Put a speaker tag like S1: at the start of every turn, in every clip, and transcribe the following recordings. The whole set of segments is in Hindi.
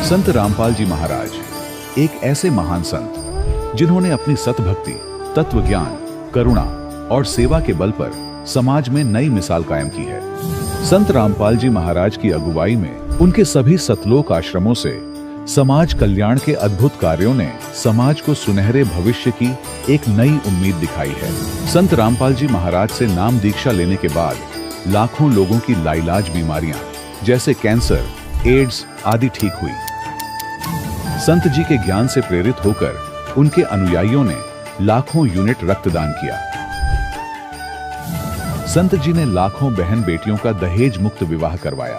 S1: संत रामपाल जी महाराज एक ऐसे महान संत जिन्होंने अपनी सतभक्ति, तत्व ज्ञान, करुणा और सेवा के बल पर समाज में नई मिसाल कायम की है। संत रामपाल जी महाराज की अगुवाई में उनके सभी सतलोक आश्रमों से समाज कल्याण के अद्भुत कार्यों ने समाज को सुनहरे भविष्य की एक नई उम्मीद दिखाई है। संत रामपाल जी महाराज से नाम दीक्षा लेने के बाद लाखों लोगों की लाइलाज बीमारियां जैसे कैंसर, एड्स आदि ठीक हुई। संत जी के ज्ञान से प्रेरित होकर उनके अनुयायियों ने लाखों यूनिट रक्तदान किया। संत जी ने लाखों बहन बेटियों का दहेज मुक्त विवाह करवाया।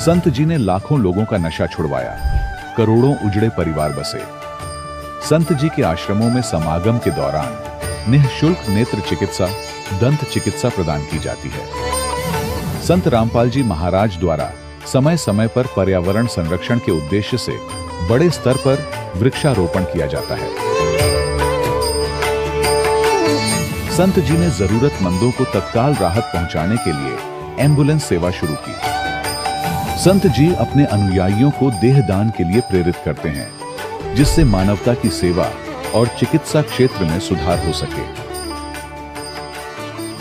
S1: संत जी ने लाखों लोगों का नशा छुड़वाया, करोड़ों उजड़े परिवार बसे। संत जी के आश्रमों में समागम के दौरान निःशुल्क नेत्र चिकित्सा, दंत चिकित्सा प्रदान की जाती है। संत रामपाल जी महाराज द्वारा समय समय पर पर्यावरण संरक्षण के उद्देश्य से बड़े स्तर पर वृक्षारोपण किया जाता है। संत जी ने जरूरतमंदों को तत्काल राहत पहुंचाने के लिए एम्बुलेंस सेवा शुरू की। संत जी अपने अनुयायियों को देहदान के लिए प्रेरित करते हैं, जिससे मानवता की सेवा और चिकित्सा क्षेत्र में सुधार हो सके।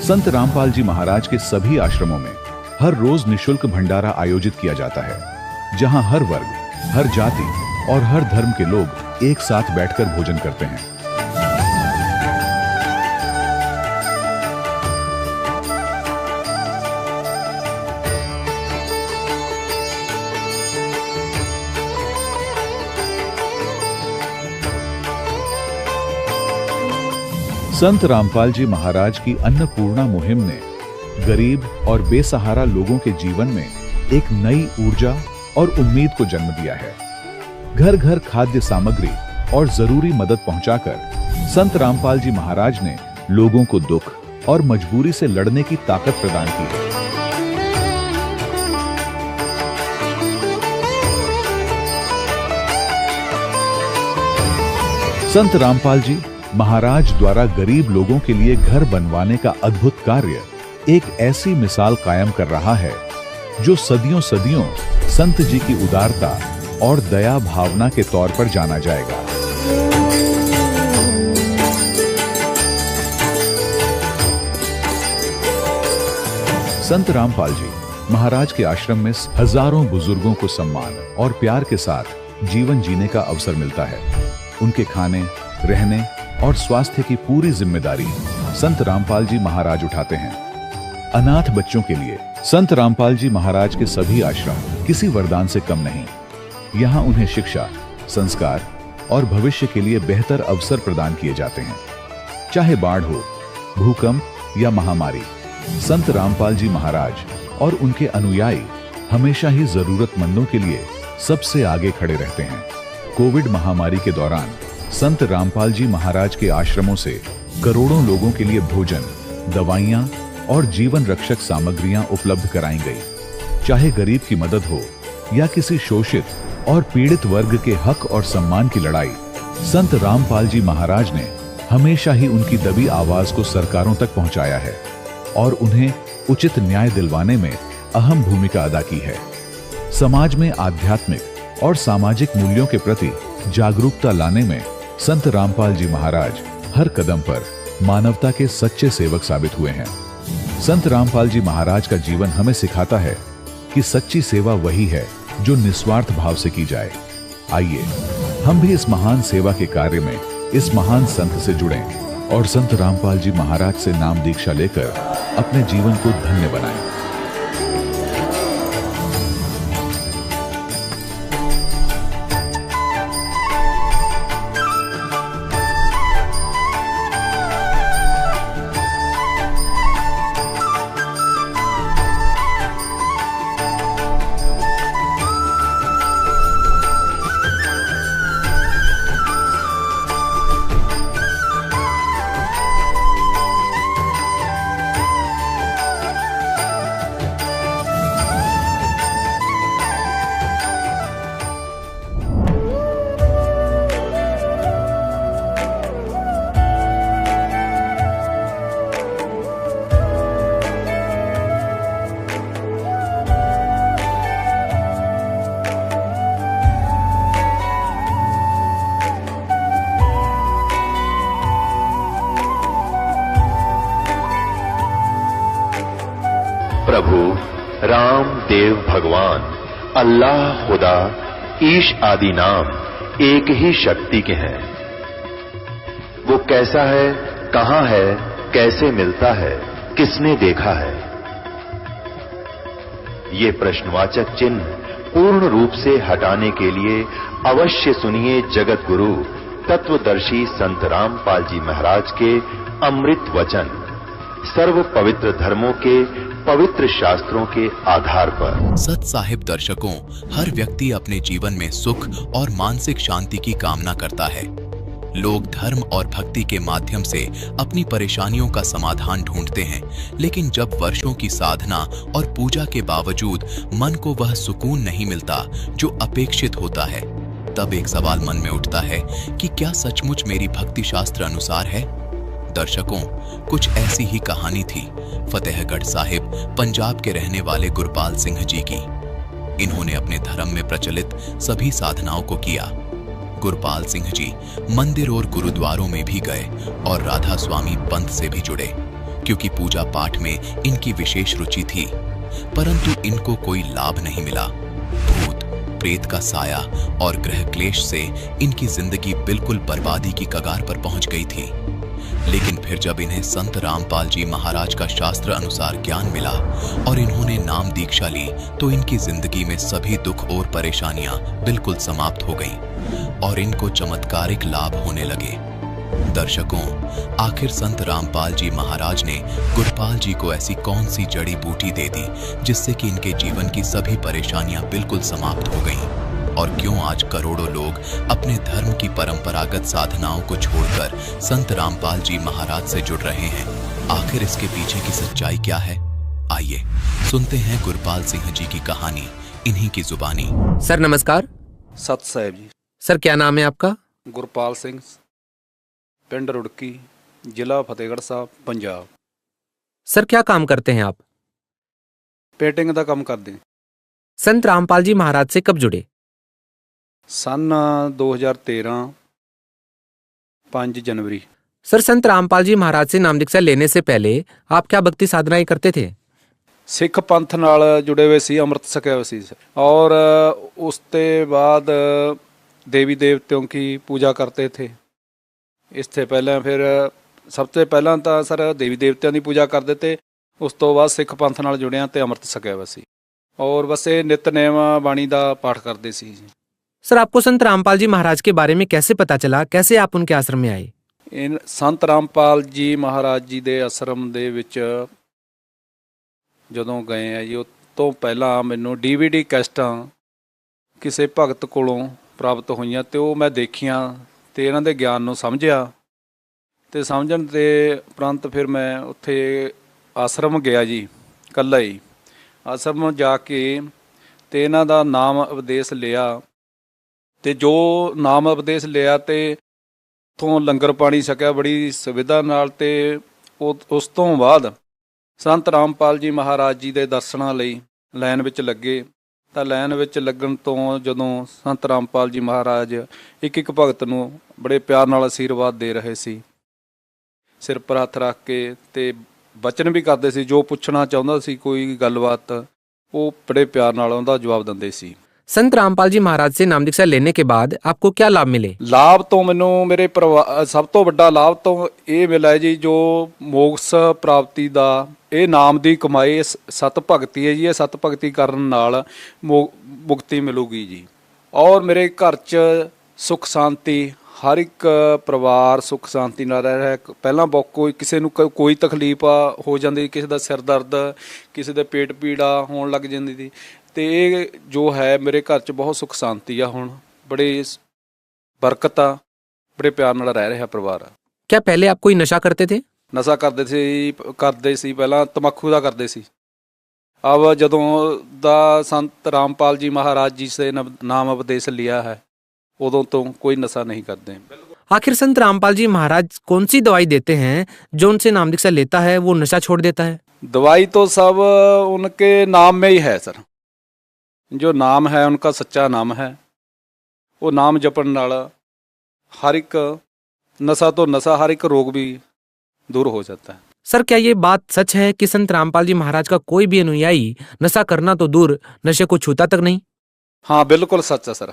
S1: संत रामपाल जी महाराज के सभी आश्रमों में हर रोज निःशुल्क भंडारा आयोजित किया जाता है, जहां हर वर्ग, हर जाति और हर धर्म के लोग एक साथ बैठकर भोजन करते हैं। संत रामपाल जी महाराज की अन्नपूर्णा मुहिम ने गरीब और बेसहारा लोगों के जीवन में एक नई ऊर्जा और उम्मीद को जन्म दिया है। घर घर खाद्य सामग्री और जरूरी मदद पहुंचाकर संत रामपाल जी महाराज ने लोगों को दुख और मजबूरी से लड़ने की ताकत प्रदान की है। संत रामपाल जी महाराज द्वारा गरीब लोगों के लिए घर बनवाने का अद्भुत कार्य एक ऐसी मिसाल कायम कर रहा है जो सदियों सदियों संत जी की उदारता और दया भावना के तौर पर जाना जाएगा। संत रामपाल जी महाराज के आश्रम में हजारों बुजुर्गों को सम्मान और प्यार के साथ जीवन जीने का अवसर मिलता है। उनके खाने, रहने और स्वास्थ्य की पूरी जिम्मेदारी संत रामपाल जी महाराज उठाते हैं। अनाथ बच्चों के लिए संत रामपाल जी महाराज के सभी आश्रम किसी वरदान से कम नहीं। यहाँ उन्हें शिक्षा, संस्कार और भविष्य के लिए बेहतर अवसर प्रदान किए जाते हैं। चाहे बाढ़ हो, भूकंप या महामारी, संत रामपाल जी महाराज और उनके अनुयायी हमेशा ही जरूरतमंदों के लिए सबसे आगे खड़े रहते हैं। कोविड महामारी के दौरान संत रामपाल जी महाराज के आश्रमों से करोड़ों लोगों के लिए भोजन, दवाइयां और जीवन रक्षक सामग्रियां उपलब्ध कराई गई। चाहे गरीब की मदद हो या किसी शोषित और पीड़ित वर्ग के हक और सम्मान की लड़ाई, संत रामपाल जी महाराज ने हमेशा ही उनकी दबी आवाज को सरकारों तक पहुंचाया है और उन्हें उचित न्याय दिलवाने में अहम भूमिका अदा की है। समाज में आध्यात्मिक और सामाजिक मूल्यों के प्रति जागरूकता लाने में संत रामपाल जी महाराज हर कदम पर मानवता के सच्चे सेवक साबित हुए हैं। संत रामपाल जी महाराज का जीवन हमें सिखाता है कि सच्ची सेवा वही है जो निस्वार्थ भाव से की जाए। आइए हम भी इस महान सेवा के कार्य में इस महान संत से जुड़ें और संत रामपाल जी महाराज से नाम दीक्षा लेकर अपने जीवन को धन्य बनाएं।
S2: प्रभु राम देव भगवान अल्लाह खुदा ईश आदि नाम एक ही शक्ति के हैं। वो कैसा है, कहां है, कैसे मिलता है, किसने देखा है? ये प्रश्नवाचक चिन्ह पूर्ण रूप से हटाने के लिए अवश्य सुनिए जगत गुरु तत्वदर्शी संत रामपाल जी महाराज के अमृत वचन, सर्व पवित्र धर्मों के पवित्र शास्त्रों के आधार पर।
S3: सत साहिब दर्शकों, हर व्यक्ति अपने जीवन में सुख और मानसिक शांति की कामना करता है। लोग धर्म और भक्ति के माध्यम से अपनी परेशानियों का समाधान ढूंढते हैं, लेकिन जब वर्षों की साधना और पूजा के बावजूद मन को वह सुकून नहीं मिलता जो अपेक्षित होता है, तब एक सवाल मन में उठता है कि क्या सचमुच मेरी भक्ति शास्त्र अनुसार है? दर्शकों, कुछ ऐसी ही कहानी थी फतेहगढ़ साहिब पंजाब के रहने वाले गुरपाल सिंह जी की। इन्होंने अपने धर्म में प्रचलित सभी साधनाओं को किया। गुरपाल सिंह जी मंदिर और गुरुद्वारों में भी गए और राधा स्वामी पंथ से भी जुड़े, क्योंकि पूजा पाठ में इनकी विशेष रुचि थी, परंतु इनको कोई लाभ नहीं मिला। भूत प्रेत का साया और ग्रह क्लेश से इनकी जिंदगी बिल्कुल बर्बादी की कगार पर पहुंच गई थी। लेकिन फिर जब इन्हें संत रामपाल जी महाराज का शास्त्र अनुसार ज्ञान मिला और इन्होंने नाम दीक्षा ली, तो इनकी जिंदगी में सभी दुख और परेशानियां बिल्कुल समाप्त हो गईं और इनको चमत्कारिक लाभ होने लगे। दर्शकों, आखिर संत रामपाल जी महाराज ने गुरपाल जी को ऐसी कौन सी जड़ी बूटी दे दी जिससे कि इनके जीवन की सभी परेशानियां बिल्कुल समाप्त हो गईं? और क्यों आज करोड़ों लोग अपने धर्म की परंपरागत साधनाओं को छोड़कर संत रामपाल जी महाराज से जुड़ रहे हैं? आखिर इसके पीछे की सच्चाई क्या है? आइए सुनते हैं गुरपाल सिंह जी की कहानी इन्हीं की जुबानी।
S4: सर नमस्कार।
S5: सत साहिब जी।
S4: सर क्या नाम है आपका?
S5: गुरपाल सिंह, पिंड रुड़की, जिला फतेहगढ़ साहब, पंजाब।
S4: सर क्या काम करते हैं आप?
S5: पेंटिंग का काम करते हैं।
S4: संत रामपाल जी महाराज से कब जुड़े?
S5: सन 2013 5 जनवरी।
S4: सर संत रामपाल जी महाराज से नाम दीक्षा लेने से पहले आप क्या भक्ति साधनाएं करते थे?
S5: सिख पंथ नाल जुड़े हुए सी, अमृत छकिया हुआ सी और उसके बाद देवी देवतियों की पूजा करते थे। इससे पहले फिर सबसे पहला तो सर देवी देवतियों की पूजा करते थे, उस तो बाद सिख पंथ नाल जुड़िया तो अमृत छकिया हुआ सी और बस ये नितनेम बाणी का पाठ करते सी।
S4: सर आपको संत रामपाल जी महाराज के बारे में कैसे पता चला? कैसे आप उनके आश्रम में आए?
S5: इन संत रामपाल जी महाराज जी के आश्रम दे विच जदों गए हैं जी, उस तो पहला मैनू DVD कैसटां किसी भगत कोलों प्राप्त हुई तो मैं देखिया तो इन्हां दे ज्ञान नूं समझिया तो समझण के उपरंत फिर मैं उत्थे आश्रम गया जी, कल्ला ही आश्रम जाके तो इन्हां दा नाम उपदेश लिया तो जो नाम उपदेश लिया तो उतों लंगर पानी छकिया बड़ी सुविधा नाल। तो उस तो बाद संत रामपाल जी महाराज जी के दर्शनां लई लाइन विच लगे। तो लाइन विच लगन तो जदों संत रामपाल जी महाराज एक एक भगत नूं बड़े प्यार नाल आशीर्वाद दे रहे सी, सिर पर हत्थ रख के ते बचन भी करते सी, जो पुछना चाहुंदा सी कोई गलबात वो बड़े प्यार नाल उहदा जवाब दिंदे सी।
S4: संत रामपाल जी महाराज से नाम दीक्षा लेने के बाद आपको क्या लाभ मिले?
S5: लाभ तो मैनू मेरे परिवार सब तो बड़ा लाभ तो ये मिला है जी, जो मोक्ष प्राप्ति का ये नाम की कमाई सत भगती है जी। ये सत भगती करन नाल मुक्ति मिलूगी जी। और मेरे घर च सुख शांति, हर एक परिवार सुख शांति नाल रह रहा है। पहला कोई किसी नूं कोई तकलीफ हो जाती, किसी का सिर दर्द, किसी का पेट पीड़ा होने लग जाती थी, तो ये जो है मेरे घर च बहुत सुख शांति आ, हुण बड़े बरकत आ, बड़े प्यार नाल रह रहा परिवार।
S4: क्या पहले आप कोई नशा करते थे?
S5: नशा करते सी पहला तंबाकू का करते सी। अब जदों दा संत रामपाल जी महाराज जी से नाम उपदेश लिया है उदों तो कोई नशा नहीं करते।
S4: आखिर संत रामपाल जी महाराज कौन सी दवाई देते हैं जो उनसे नाम दीक्षा लेता है वो नशा छोड़ देता है?
S5: दवाई तो सब उनके नाम में ही है सर। जो नाम है उनका सच्चा नाम है, वो नाम जपन नाल हर एक नशा तो नशा, हर एक रोग भी दूर हो जाता है।
S4: सर, क्या ये बात सच है कि संत रामपाल जी महाराज का कोई भी अनुयायी नशा करना तो दूर, नशे को छूता तक नहीं?
S5: ਹਾਂ ਬਿਲਕੁਲ ਸੱਚ ਹੈ ਸਰ।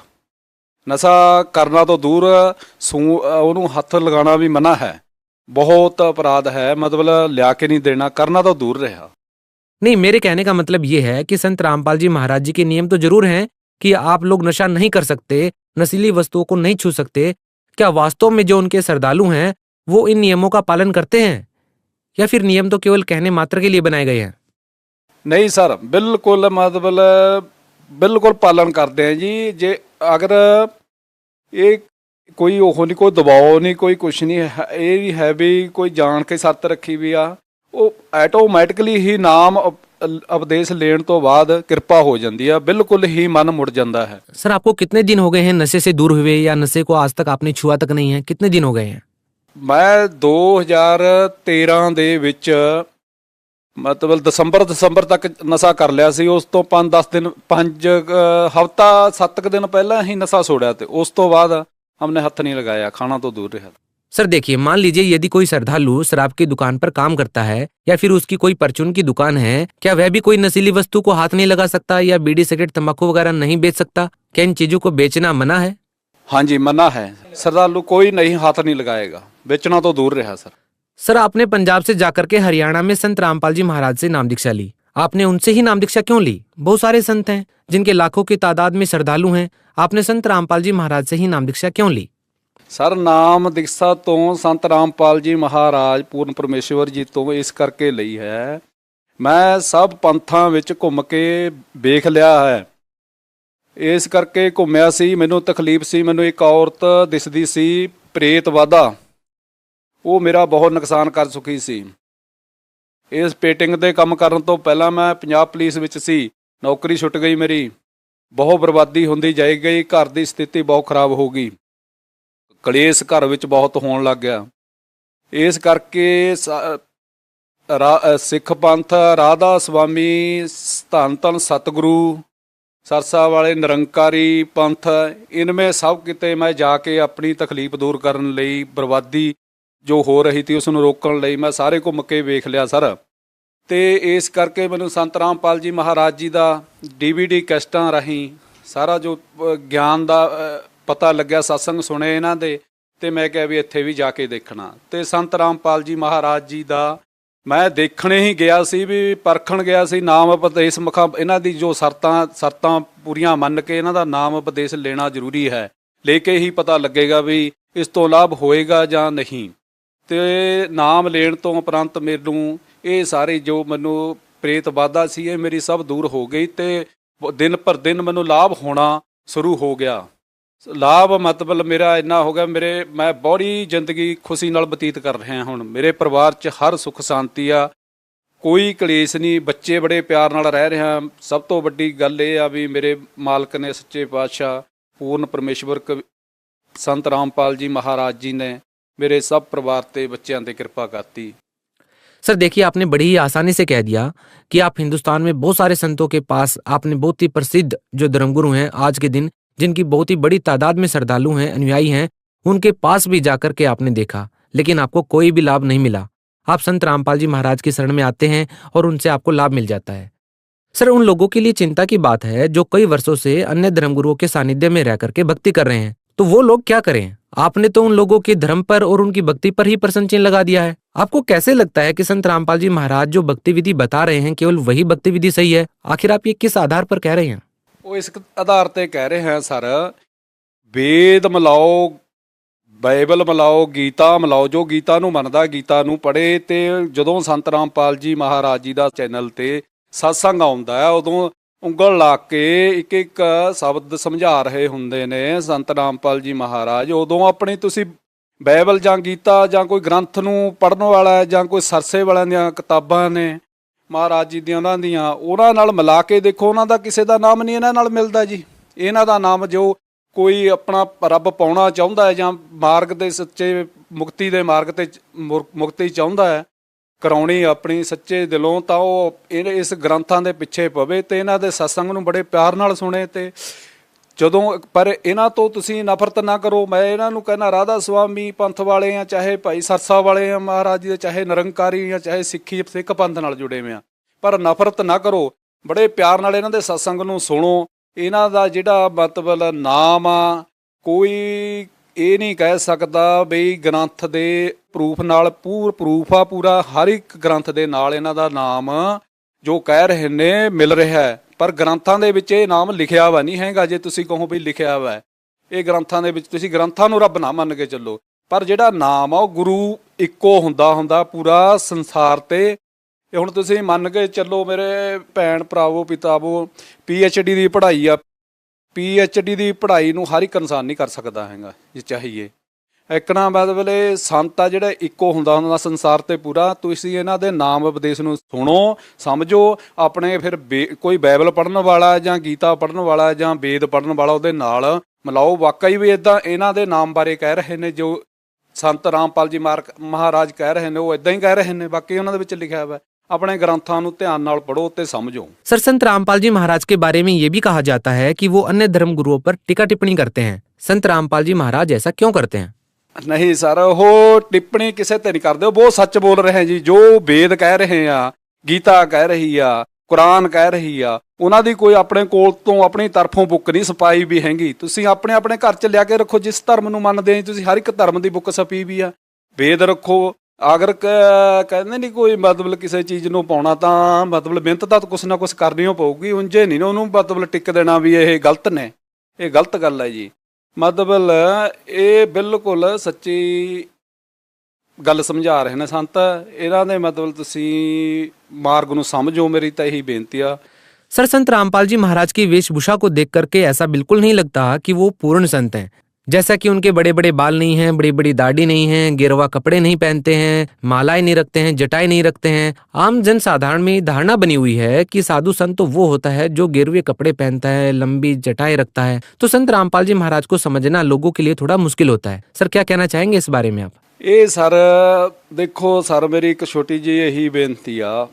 S5: ਨਸ਼ਾ ਕਰਨਾ ਤੋਂ ਦੂਰ ਉਹਨੂੰ ਹੱਥ ਲਗਾਉਣਾ ਵੀ ਮਨਾ ਹੈ, ਬਹੁਤ ਅਪਰਾਧ ਹੈ, ਮਤਲਬ ਲਿਆ ਕੇ ਨਹੀਂ ਦੇਣਾ, ਕਰਨਾ तो दूर रहा।
S4: नहीं, मेरे कहने का मतलब ये है कि संत रामपाल जी महाराज जी के नियम तो जरूर हैं कि आप लोग नशा नहीं कर सकते, नशीली वस्तुओं को नहीं छू सकते। क्या वास्तव में जो उनके श्रद्धालु हैं वो इन नियमों का पालन करते हैं, या फिर नियम तो केवल कहने मात्र के लिए बनाए गए हैं?
S5: नहीं सर, बिल्कुल मतलब बिल्कुल पालन करते हैं जी। जे अगर ये कोई ਉਹ ਨਹੀਂ, ਕੋਈ ਦਬਾਅ ਨਹੀਂ, ਕੋਈ ਕੁਛ ਨਹੀਂ ਹੈ, ਇਹ ਵੀ ਹੈ ਵੀ ਕੋਈ ਜਾਣ ਕੇ ਸ਼ਰਤ ਰੱਖੀ ਵੀ ਆ, ਉਹ ਆਟੋਮੈਟਿਕਲੀ ਹੀ ਨਾਮ ਉਪਦੇਸ਼ लेने तो बाद कृपा हो जाती है, बिल्कुल ही मन मुड़ जाता है।
S4: सर, आपको कितने दिन हो गए हैं नशे से दूर हुए, या नशे को आज तक आपने छुआ तक नहीं है? कितने दिन हो गए हैं?
S5: मैं 2013 ਦੇ ਵਿੱਚ ਮਤਲਬ ਦਸੰਬਰ ਤੱਕ ਨਸ਼ਾ ਕਰ ਲਿਆ ਸੀ। ਉਸ ਤੋਂ 5-10 ਦਿਨ 5 ਹਫ਼ਤਾ 7 ਦਿਨ ਪਹਿਲਾਂ ही नशा छोड़ा, ਤੇ ਉਸ ਤੋਂ बाद हमने हथ नहीं लगाया, खाना तो दूर रहा।
S4: सर देखिए, मान लीजिए यदि कोई श्रद्धालु शराब की दुकान पर काम करता है, या फिर उसकी कोई परचून की दुकान है, क्या वह भी कोई नशीली वस्तु को हाथ नहीं लगा सकता, या बीड़ी सिगरेट तंबाकू वगैरह नहीं बेच सकता? क्या इन चीजों को बेचना मना है?
S5: हाँ जी, मना है। श्रद्धालु कोई नहीं हाथ नहीं लगाएगा, बेचना तो दूर रहा सर।
S4: सर, आपने पंजाब से जाकर के हरियाणा में संत रामपाल जी महाराज से नाम दीक्षा ली। आपने उनसे ही नाम दीक्षा क्यों ली? बहुत सारे संत हैं जिनके लाखों की तादाद में श्रद्धालु हैं, आपने संत रामपाल जी महाराज से ही नाम दीक्षा क्यों ली?
S5: सर, नाम दीक्षा तो संत रामपाल जी महाराज पूर्ण परमेश्वर जी तो इस करके ਲਈ है, मैं सब पंथां ਵਿੱਚ ਘੁੰਮ ਕੇ ਵੇਖ ਲਿਆ ਹੈ, ਇਸ ਕਰਕੇ ਘੁੰਮਿਆ ਸੀ। ਮੈਨੂੰ ਤਕਲੀਫ ਸੀ, ਮੈਨੂੰ ਇੱਕ ਔਰਤ ਦਿਸਦੀ ਸੀ ਪ੍ਰੇਤ ਵਾਦਾ, ਉਹ ਮੇਰਾ ਬਹੁਤ ਨੁਕਸਾਨ ਕਰ ਚੁੱਕੀ ਸੀ। ਇਸ ਪੇਟਿੰਗ ਦੇ ਕੰਮ ਕਰਨ ਤੋਂ ਪਹਿਲਾਂ ਮੈਂ ਪੰਜਾਬ ਪੁਲਿਸ ਵਿੱਚ ਸੀ, ਨੌਕਰੀ ਛੁੱਟ ਗਈ ਮੇਰੀ, ਬਹੁਤ ਬਰਬਾਦੀ ਹੁੰਦੀ ਜਾਈ ਗਈ, ਘਰ ਦੀ ਸਥਿਤੀ ਬਹੁਤ ਖਰਾਬ ਹੋ ਗਈ, ਕਲੇਸ਼ ਘਰ ਵਿੱਚ ਬਹੁਤ ਹੋਣ ਲੱਗ ਗਿਆ। ਇਸ ਕਰਕੇ ਸਿੱਖ ਪੰਥ ਰਾਧਾ ਸੁਆਮੀ ਧੰਨ ਧੰਨ ਸਤਿਗੁਰੂ सरसा वाले निरंकारी पंथ, इनमें सब किते मैं जाके अपनी तकलीफ दूर करने लई, बर्बादी जो हो रही थी उसनूं रोकण लई मैं सारे घुम के वेख लिया सर। तो इस करके मैनूं संत रामपाल जी महाराज जी का DVD कैसटां राहीं सारा जो ज्ञान का पता लग्या, सत्संग सुने इन्हां दे, ते मैं कहा भी इत्थे भी जाके देखना। तो संत रामपाल जी महाराज जी का मैं देखने ही गया सी, भी परखण गया सी। नाम उपदेश मुखा इन्हां दी जो शर्तां पूरियां मन के इन्हां दा नाम उपदेश लेना जरूरी है, लेके ही पता लगेगा भी इस तो लाभ होएगा जां नहीं। ते नाम लेण तो उपरंत मैनूं ये सारी जो मैनूं प्रेत बाधा सी ये मेरी सब दूर हो गई, ते दिन पर दिन मैनूं लाभ होना शुरू हो गया। लाभ मतलब मेरा इन्ना हो गया, मैं बड़ी जिंदगी खुशी नाल बतीत कर रहा हुण। मेरे परिवार च हर सुख शांति आ, कोई कलेश नहीं, बच्चे बड़े प्यार नाल रह रहे हैं। सब तो वड्डी गल ये आ भी मेरे मालक ने सच्चे पातशाह पूर्ण परमेश्वर संत रामपाल जी महाराज जी ने मेरे सब परिवार ते बच्चों ते कृपा करती।
S4: सर देखिए, आपने बड़ी ही आसानी से कह दिया कि आप हिंदुस्तान में बहुत सारे संतों के पास, आपने बहुत ही प्रसिद्ध जो धर्मगुरु हैं आज के दिन, जिनकी बहुत ही बड़ी तादाद में श्रद्धालु हैं, अनुयायी हैं, उनके पास भी जाकर के आपने देखा, लेकिन आपको कोई भी लाभ नहीं मिला। आप संत रामपाल जी महाराज की शरण में आते हैं और उनसे आपको लाभ मिल जाता है। सर, उन लोगों के लिए चिंता की बात है जो कई वर्षों से अन्य धर्मगुरुओं के सानिध्य में रह करके भक्ति कर रहे हैं, तो वो लोग क्या करें? आपने तो उन लोगों के धर्म पर और उनकी भक्ति पर ही प्रश्न चिन्ह लगा दिया है। आपको कैसे लगता है कि संत रामपाल जी महाराज जो भक्ति विधि बता रहे हैं केवल वही भक्ति विधि सही है? आखिर आप ये किस आधार पर कह रहे हैं?
S5: वो इस आधार पर कह रहे हैं सर, वेद मिलाओ, बाइबल मिलाओ, गीता मिलाओ। जो गीता नूं मनदा गीता नूं पढ़े। ते जदों संत रामपाल जी महाराज जी का चैनल ते सत्संग आउंदा है उदों ਉਂਗਲ ਲਾ ਕੇ ਇੱਕ ਇੱਕ ਸ਼ਬਦ ਸਮਝਾ ਰਹੇ ਹੁੰਦੇ ਨੇ ਸੰਤ ਰਾਮਪਾਲ ਜੀ ਮਹਾਰਾਜ। ਉਦੋਂ ਆਪਣੀ ਤੁਸੀਂ ਬਾਈਬਲ ਜਾਂ ਗੀਤਾ ਜਾਂ ਕੋਈ ਗ੍ਰੰਥ ਨੂੰ ਪੜ੍ਹਨ ਵਾਲਾ ਜਾਂ ਕੋਈ ਸਰਸੇ ਵਾਲਿਆਂ ਦੀਆਂ ਕਿਤਾਬਾਂ ਨੇ ਮਹਾਰਾਜ ਜੀ ਦੀਆਂ ਉਹਨਾਂ ਨਾਲ ਮਿਲਾ ਕੇ ਦੇਖੋ, ਉਹਨਾਂ ਦਾ ਕਿਸੇ ਦਾ ਨਾਮ ਨਹੀਂ ਇਹਨਾਂ ਨਾਲ ਮਿਲਦਾ ਜੀ। ਇਹਨਾਂ ਦਾ ਨਾਮ ਜੋ ਕੋਈ ਆਪਣਾ ਰੱਬ ਪਾਉਣਾ ਚਾਹੁੰਦਾ ਹੈ ਜਾਂ ਮਾਰਗ ਦੇ ਸੱਚੇ ਮੁਕਤੀ ਦੇ ਮਾਰਗ 'ਤੇ ਮੁਕਤੀ ਚਾਹੁੰਦਾ ਹੈ ਕਰਾਉਣੀ ਆਪਣੀ ਸੱਚੇ ਦਿਲੋਂ, ਤਾਂ ਉਹ ਇਸ ਗ੍ਰੰਥਾਂ ਦੇ ਪਿੱਛੇ ਪਵੇ ਤੇ ਇਹਨਾਂ ਦੇ ਸਤਸੰਗ ਨੂੰ ਬੜੇ ਪਿਆਰ ਨਾਲ ਸੁਣੇ ਤੇ ਜਦੋਂ ਪਰ ਇਹਨਾਂ ਤੋਂ ਤੁਸੀਂ ਨਫ਼ਰਤ ਨਾ ਕਰੋ। ਮੈਂ ਇਹਨਾਂ ਨੂੰ ਕਹਿੰਦਾ ਰਾਧਾ ਸੁਆਮੀ ਪੰਥ ਵਾਲੇ ਆ, ਚਾਹੇ ਭਾਈ ਸਰਸਾ ਵਾਲੇ ਆ ਮਹਾਰਾਜ ਜੀ ਦੇ, ਚਾਹੇ ਨਿਰੰਕਾਰੀ ਆ, ਚਾਹੇ ਸਿੱਖ ਪੰਥ ਨਾਲ ਜੁੜੇ ਹੋਏ ਆ, ਪਰ ਨਫ਼ਰਤ ਨਾ ਕਰੋ। ਬੜੇ ਪਿਆਰ ਨਾਲ ਇਹਨਾਂ ਦੇ ਸਤਸੰਗ ਨੂੰ ਸੁਣੋ। ਇਹਨਾਂ ਦਾ ਜਿਹੜਾ ਮਤਲਬ ਨਾਮ ਆ, ਕੋਈ ਇਹ ਨਹੀਂ ਕਹਿ ਸਕਦਾ ਬਈ ਗ੍ਰੰਥ ਦੇ ਪ੍ਰੂਫ ਨਾਲ ਪ੍ਰੂਫ ਆ ਪੂਰਾ, ਹਰ ਇੱਕ ਗ੍ਰੰਥ ਦੇ ਨਾਲ ਇਹਨਾਂ ਦਾ ਨਾਮ ਜੋ ਕਹਿ ਰਹੇ ਨੇ ਮਿਲ ਰਿਹਾ ਹੈ, ਪਰ ਗ੍ਰੰਥਾਂ ਦੇ ਵਿੱਚ ਇਹ ਨਾਮ ਲਿਖਿਆ ਵਾ ਨਹੀਂ ਹੈਗਾ। ਜੇ ਤੁਸੀਂ ਕਹੋ ਵੀ ਲਿਖਿਆ ਵਾ ਇਹ ਗ੍ਰੰਥਾਂ ਦੇ ਵਿੱਚ, ਤੁਸੀਂ ਗ੍ਰੰਥਾਂ ਨੂੰ ਰੱਬ ਨਾ ਮੰਨ ਕੇ ਚੱਲੋ, ਪਰ ਜਿਹੜਾ ਨਾਮ ਆ ਉਹ ਗੁਰੂ ਇੱਕੋ ਹੁੰਦਾ ਪੂਰਾ ਸੰਸਾਰ ਤੇ। ਇਹ ਹੁਣ ਤੁਸੀਂ ਮੰਨ ਕੇ ਚੱਲੋ ਮੇਰੇ ਭੈਣ ਭਰਾਵੋ ਪਿਤਾਵੋ, PhD ਦੀ ਪੜ੍ਹਾਈ ਆ, PhD ਦੀ ਪੜ੍ਹਾਈ ਨੂੰ ਹਰ ਇੱਕ ਇਨਸਾਨ ਨਹੀਂ ਕਰ ਸਕਦਾ ਹੈਗਾ ਜੇ ਚਾਹੀਏ। ਇੱਕ ਨਾ ਮਤਲਬ ਸੰਤ ਆ ਜਿਹੜਾ ਇੱਕੋ ਹੁੰਦਾ ਸੰਸਾਰ ਤੇ ਪੂਰਾ। ਤੁਸੀਂ ਇਹਨਾਂ ਦੇ ਨਾਮ ਉਪਦੇਸ਼ ਨੂੰ ਸੁਣੋ, ਸਮਝੋ। ਆਪਣੇ ਫਿਰ ਕੋਈ ਬਾਈਬਲ ਪੜ੍ਹਨ ਵਾਲਾ ਜਾਂ ਗੀਤਾ ਪੜ੍ਹਨ ਵਾਲਾ ਜਾਂ ਵੇਦ ਪੜ੍ਹਨ ਵਾਲਾ ਉਹਦੇ ਨਾਲ ਮਿਲਾਓ। ਵਾਕਈ ਵੀ ਇੱਦਾਂ ਇਹਨਾਂ ਦੇ ਨਾਮ ਬਾਰੇ ਕਹਿ ਰਹੇ ਨੇ, ਜੋ ਸੰਤ ਰਾਮਪਾਲ ਜੀ ਮਹਾਰਾਜ ਕਹਿ ਰਹੇ ਨੇ, ਉਹ ਇੱਦਾਂ ਹੀ ਕਹਿ ਰਹੇ ਨੇ। ਬਾਕੀ ਉਹਨਾਂ ਦੇ ਵਿੱਚ ਲਿਖਿਆ ਹੋਇਆ, अपने ग्रंथों को ध्यान नाल पढ़ो ते समझो।
S4: सर, संत रामपाल जी महाराज के बारे में ये भी कहा जाता है कि वो अन्य धर्म गुरुओं पर टीका टिप्पणी करते हैं। संत रामपाल जी महाराज ऐसा क्यों करते हैं?
S5: नहीं सर, वो टिप्पणी किसी ते नहीं करते, वो सच बोल रहे हैं जी। जो वेद कह रहे हैं, गीता कह रही है, कुरान कह रही है, उन्हां दी कोई अपने कोल तो अपनी तरफों बुक नहीं छपाई भी हैगी। तुसीं अपने अपने घर च लिया के रखो, जिस धर्म नूं मनदे हो तुसीं, हर एक धर्म की बुक छपी भी आ, वेद रखो। अगर कहते नहीं कोई मतलब किसी चीज़ नूं पाउणा तां मतलब मेहनत तां कुछ ना कुछ करनी पऊगी, उंजे नहीं ना उन्होंने मतलब टिक देना भी ये गलत ने, ये गलत गल है जी। मतलब ये बिल्कुल सच्ची गल समझा रहे हैं संत। इन्हां दे मतलब तुसीं मार्ग नूं समझो, मेरी तां यही बेनती आ।
S4: सर, संत रामपाल जी महाराज की वेशभूषा को देख करके ऐसा बिल्कुल नहीं लगता कि वो पूर्ण संत हैं। जैसा कि उनके बड़े बड़े बाल नहीं हैं, बड़ी बड़ी दाढ़ी नहीं है, गेरुआ कपड़े नहीं पहनते हैं, मालाएं नहीं रखते हैं, जटाएं नहीं रखते हैं। आम जन साधारण में धारणा बनी हुई है कि साधु संत तो वो होता है जो गेरुए कपड़े पहनता है, लंबी जटाएं रखता है। तो संत रामपाल जी महाराज को समझना लोगों के लिए थोड़ा मुश्किल होता है। सर, क्या कहना चाहेंगे इस बारे में आप?
S5: ਇਹ ਸਰ ਦੇਖੋ ਸਰ, ਮੇਰੀ ਇੱਕ ਛੋਟੀ ਜਿਹੀ ਇਹੀ ਬੇਨਤੀ ਆ,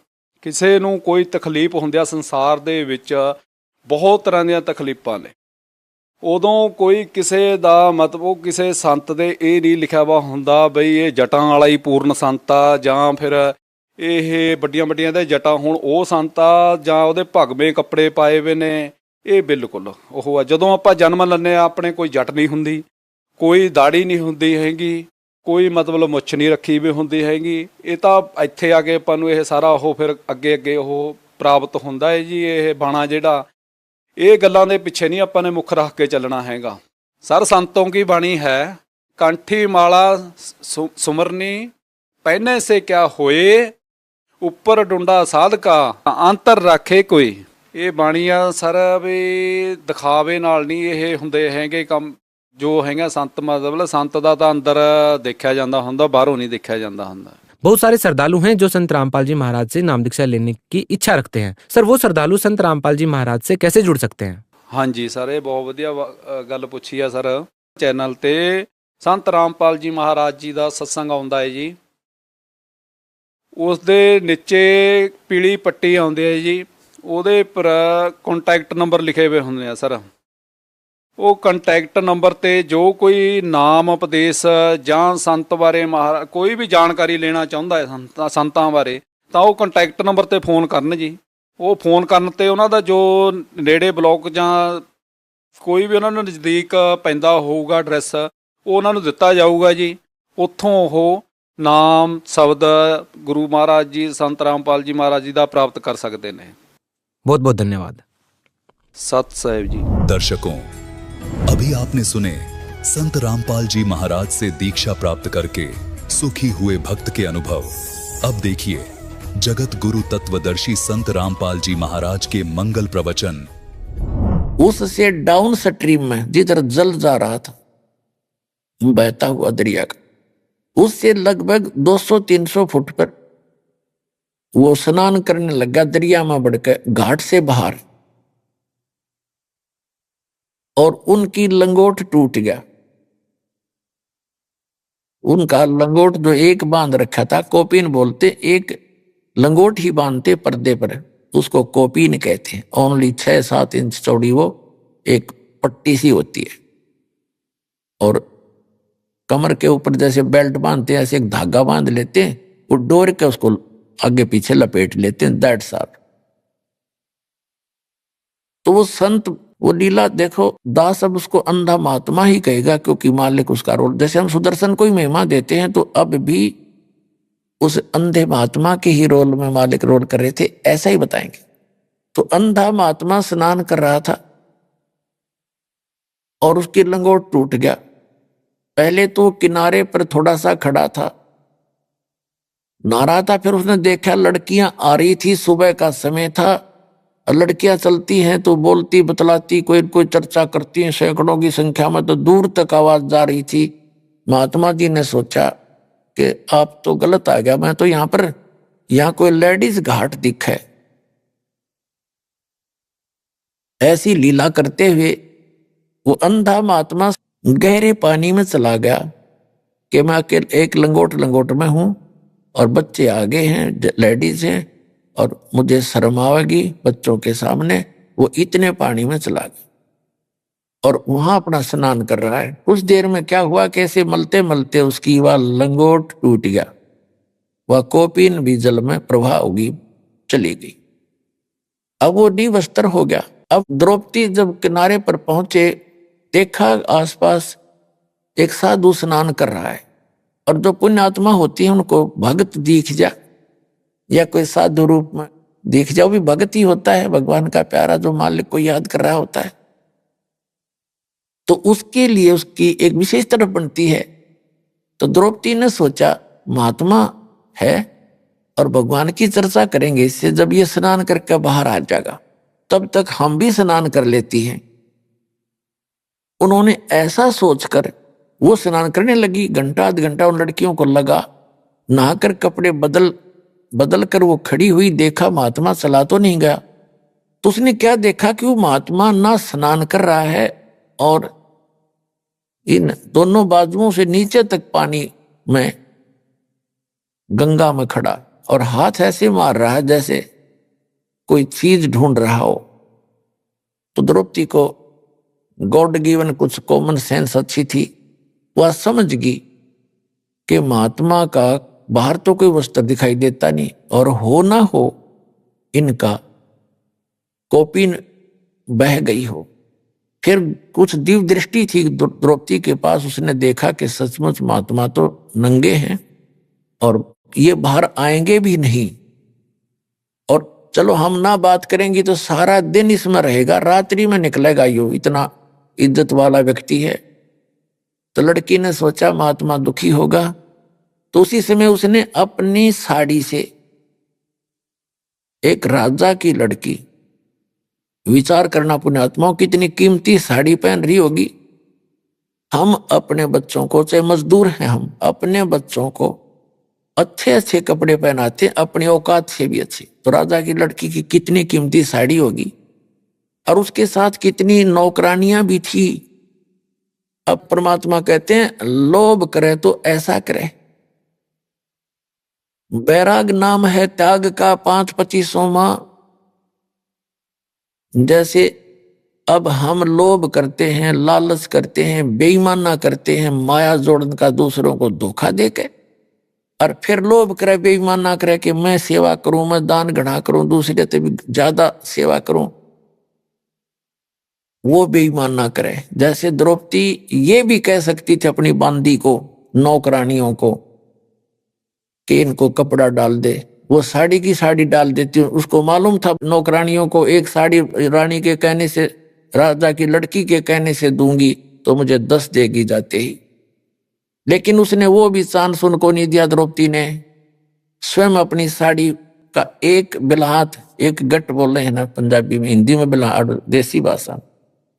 S5: ਕਿਸੇ ਨੂੰ ਕੋਈ ਤਕਲੀਫ ਹੁੰਦੀ, ਸੰਸਾਰ ਦੇ ਵਿੱਚ ਬਹੁਤ ਤਰ੍ਹਾਂ ਦੀਆਂ ਤਕਲੀਫਾਂ ਨੇ, ਉਦੋਂ ਕੋਈ ਕਿਸੇ ਦਾ ਮਤਲਬ ਉਹ ਕਿਸੇ ਸੰਤ ਦੇ ਇਹ ਨਹੀਂ ਲਿਖਿਆ ਵਾ ਹੁੰਦਾ ਬਈ ਇਹ ਜਟਾਂ ਵਾਲਾ ਹੀ ਪੂਰਨ ਸੰਤ ਆ, ਜਾਂ ਫਿਰ ਇਹ ਵੱਡੀਆਂ ਵੱਡੀਆਂ ਦੇ ਜਟਾਂ ਹੁਣ ਉਹ ਸੰਤ ਆ, ਜਾਂ ਉਹਦੇ ਭਗਵੇਂ ਕੱਪੜੇ ਪਾਏ ਵੇ ਨੇ। ਇਹ ਬਿਲਕੁਲ ਉਹ ਆ, ਜਦੋਂ ਆਪਾਂ ਜਨਮ ਲੈਂਦੇ ਆ ਆਪਣੇ ਕੋਈ ਜਟ ਨਹੀਂ ਹੁੰਦੀ, ਕੋਈ ਦਾੜੀ ਨਹੀਂ ਹੁੰਦੀ ਹੈਗੀ, ਕੋਈ ਮਤਲਬ ਮੁੱਛ ਨਹੀਂ ਰੱਖੀ ਵੀ ਹੁੰਦੀ ਹੈਗੀ। ਇਹ ਤਾਂ ਇੱਥੇ ਆ ਕੇ ਆਪਾਂ ਨੂੰ ਇਹ ਸਾਰਾ ਉਹ ਫਿਰ ਅੱਗੇ ਅੱਗੇ ਉਹ ਪ੍ਰਾਪਤ ਹੁੰਦਾ ਹੈ ਜੀ। ਇਹ ਬਾਣਾ ਜਿਹੜਾ, ਇਹ ਗੱਲਾਂ ਦੇ ਪਿੱਛੇ ਨਹੀਂ ਆਪਾਂ ਨੇ ਮੁੱਖ ਰੱਖ ਕੇ ਚੱਲਣਾ ਹੈਗਾ। ਸਰ, ਸੰਤों की बाणी है, कंठी माला सुमरनी पहने से क्या होए, ऊपर डुंडा साध का अंतर रखे कोई। ਇਹ ਬਾਣੀਆਂ ਸਰ ਵੀ ਦਿਖਾਵੇ ਨਾਲ ਨਹੀਂ ਇਹ ਹੁੰਦੇ ਹੈਗੇ ਕੰਮ ਜੋ ਹੈਗਾ। ਸੰਤ ਮਤਲਬ ਸੰਤ ਦਾ ਤਾਂ ਅੰਦਰ ਦੇਖਿਆ ਜਾਂਦਾ ਹੁੰਦਾ, ਬਾਹਰੋਂ ਨਹੀਂ ਦੇਖਿਆ ਜਾਂਦਾ ਹੁੰਦਾ।
S4: बहुत सारे श्रद्धालु हैं जो संत रामपाल जी महाराज से नाम दीक्षा लेने की इच्छा रखते हैं। सर, वो श्रद्धालु संत रामपाल जी महाराज से कैसे जुड़ सकते हैं?
S5: हाँ जी सर, ये बहुत वधिया गल पूछी है सर। चैनल ते संत रामपाल जी महाराज जी का सत्संग आउंदा है जी, उस दे नीचे पीली पट्टी आउंदी है जी, ਉਹਦੇ पर कॉन्टैक्ट नंबर लिखे हुए होंगे हैं सर। ਉਹ ਕੰਟੈਕਟ ਨੰਬਰ 'ਤੇ ਜੋ ਕੋਈ ਨਾਮ ਉਪਦੇਸ਼ ਜਾਂ ਸੰਤ ਬਾਰੇ ਕੋਈ ਵੀ ਜਾਣਕਾਰੀ ਲੈਣਾ ਚਾਹੁੰਦਾ ਹੈ ਸੰਤਾਂ ਬਾਰੇ, ਤਾਂ ਉਹ ਕੰਟੈਕਟ ਨੰਬਰ 'ਤੇ ਫੋਨ ਕਰਨ ਜੀ। ਉਹ ਫੋਨ ਕਰਨ 'ਤੇ ਉਹਨਾਂ ਦਾ ਜੋ ਨੇੜੇ ਬਲੋਕ ਜਾਂ ਕੋਈ ਵੀ ਉਹਨਾਂ ਨੂੰ ਨਜ਼ਦੀਕ ਪੈਂਦਾ ਹੋਊਗਾ ਐਡਰੈਸ, ਉਹ ਉਹਨਾਂ ਨੂੰ ਦਿੱਤਾ ਜਾਊਗਾ ਜੀ। ਉੱਥੋਂ ਉਹ ਨਾਮ ਸ਼ਬਦ ਗੁਰੂ ਮਹਾਰਾਜ ਜੀ, ਸੰਤ ਰਾਮਪਾਲ ਜੀ ਮਹਾਰਾਜ ਜੀ ਦਾ ਪ੍ਰਾਪਤ ਕਰ ਸਕਦੇ ਨੇ।
S4: बहुत बहुत धन्यवाद।
S5: सत साहिब जी।
S6: दर्शकों, अभी आपने सुने संत रामपाल जी महाराज से दीक्षा प्राप्त करके सुखी हुए भक्त के अनुभव। अब देखिए जगत गुरु तत्वदर्शी संत रामपाल जी महाराज के मंगल प्रवचन।
S7: उससे डाउन स्ट्रीम में जिधर जल जा रहा था बहता हुआ दरिया का, उससे लगभग 200-300 फुट पर वो स्नान करने लगा दरिया में बढ़कर घाट से बाहर, और उनकी लंगोट टूट गया। उनका लंगोट जो एक बांध रखा था, कोपीन बोलते, एक लंगोट ही बांधते पर्दे पर, उसको कोपीन कहते हैं। ओनली 6-7 इंच चौड़ी वो एक पट्टी सी होती है, और कमर के ऊपर जैसे बेल्ट बांधते हैं ऐसे एक धागा बांध लेते हैं, वो डोर के उसको आगे पीछे लपेट लेते हैं, दैट्स ऑल। तो वो संत, वो लीला देखो, दास अब उसको अंधा महात्मा ही कहेगा, क्योंकि मालिक उसका रोल, जैसे हम सुदर्शन को ही महिमा देते हैं, तो अब भी उस अंधे महात्मा के ही रोल में मालिक रोल कर रहे थे, ऐसा ही बताएंगे। तो अंधा महात्मा स्नान कर रहा था और उसकी लंगोट टूट गया। पहले तो किनारे पर थोड़ा सा खड़ा था, नहा रहा था, फिर उसने देखा लड़कियां आ रही थी, सुबह का समय था, लड़कियां चलती हैं तो बोलती बतलाती, कोई कोई चर्चा करती हैं, सैकड़ों की संख्या में, तो दूर तक आवाज जा रही थी। महात्मा जी ने सोचा कि आप तो गलत आ गया, मैं तो यहाँ कोई लेडीज घाट दिखे। ऐसी लीला करते हुए वो अंधा महात्मा गहरे पानी में चला गया कि मैं अकेले एक लंगोट में हूं और बच्चे आगे हैं, लेडीज हैं, और मुझे शर्म आवेगी बच्चों के सामने। वो इतने पानी में चला गया और वहां अपना स्नान कर रहा है। कुछ देर में क्या हुआ, कैसे मलते मलते उसकी वह लंगोट टूट गया, वह कोपिन भी जल में प्रवाह होगी चली गई। अब वो निवस्त्र हो गया। अब द्रौपदी जब किनारे पर पहुंचे, देखा आसपास एक साधु स्नान कर रहा है, और जो पुण्यात्मा होती है उनको भगत दिख जा या कोई साधु रूप में दिख जाओ, भी भगत ही होता है, भगवान का प्यारा जो मालिक को याद कर रहा होता है। तो उसके लिए उसकी एक विशेष तरफ बनती है। तो द्रौपदी ने सोचा महात्मा है और भगवान की चर्चा करेंगे इससे, जब ये स्नान करके बाहर आ जाएगा तब तक हम भी स्नान कर लेती हैं। उन्होंने ऐसा सोचकर वो स्नान करने लगी। घंटा आध घंटा उन लड़कियों को लगा, नहाकर कपड़े बदल कर वो खड़ी हुई, देखा महात्मा चला तो नहीं गया। तो उसने क्या देखा कि वो महात्मा ना स्नान कर रहा है और इन दोनों बाजुओं से नीचे तक पानी में गंगा में खड़ा, और हाथ ऐसे मार रहा है जैसे कोई चीज ढूंढ रहा हो। तो द्रौपदी को गॉड गिवन कुछ कॉमन सेंस अच्छी थी, वह समझ गई कि महात्मा का बाहर तो कोई वस्त्र दिखाई देता नहीं, और हो ना हो इनका कोपिन बह गई हो। फिर कुछ दिव्य दृष्टि थी द्रौपदी के पास, उसने देखा कि सचमुच महात्मा तो नंगे हैं और ये बाहर आएंगे भी नहीं, और चलो हम ना बात करेंगे तो सारा दिन इसमें रहेगा, रात्रि में निकलेगा, यो इतना इज्जत वाला व्यक्ति है। तो लड़की ने सोचा महात्मा दुखी होगा, तो उसी समय उसने अपनी साड़ी से, एक राजा की लड़की, विचार करना पुण्यात्माओं कितनी कीमती साड़ी पहन रही होगी। हम अपने बच्चों को, चाहे मजदूर हैं, हम अपने बच्चों को अच्छे अच्छे कपड़े पहनाते हैं, अपनी औकात से भी अच्छे। तो राजा की लड़की की कितनी कीमती साड़ी होगी, और उसके साथ कितनी नौकरानियां भी थी। अब परमात्मा कहते हैं लोभ करे तो ऐसा करे। बैराग नाम है त्याग का 5-25वां। जैसे अब हम लोभ करते हैं, लालच करते हैं, बेईमाना करते हैं, माया जोड़न का दूसरों को धोखा देके, और फिर लोभ करे, बेईमाना करे कि मैं सेवा करूं, मैं दान घड़ा करूं, दूसरे से भी ज्यादा सेवा करूं, वो बेईमाना करे। जैसे द्रौपदी ये भी कह सकती थी अपनी बांदी को, नौकरानियों को, कि इनको कपड़ा डाल दे, वो साड़ी की साड़ी डाल देती। उसको मालूम था नौकरानियों को, एक साड़ी रानी के कहने से, राजा की लड़की के कहने से दूंगी तो मुझे 10 देगी जाते ही। लेकिन उसने वो भी चांस उनको नहीं दिया। द्रौपदी ने स्वयं अपनी साड़ी का एक बिल्हात, एक गट बोल रहे हैं ना पंजाबी में, हिंदी में बिल्हाट देसी भाषा,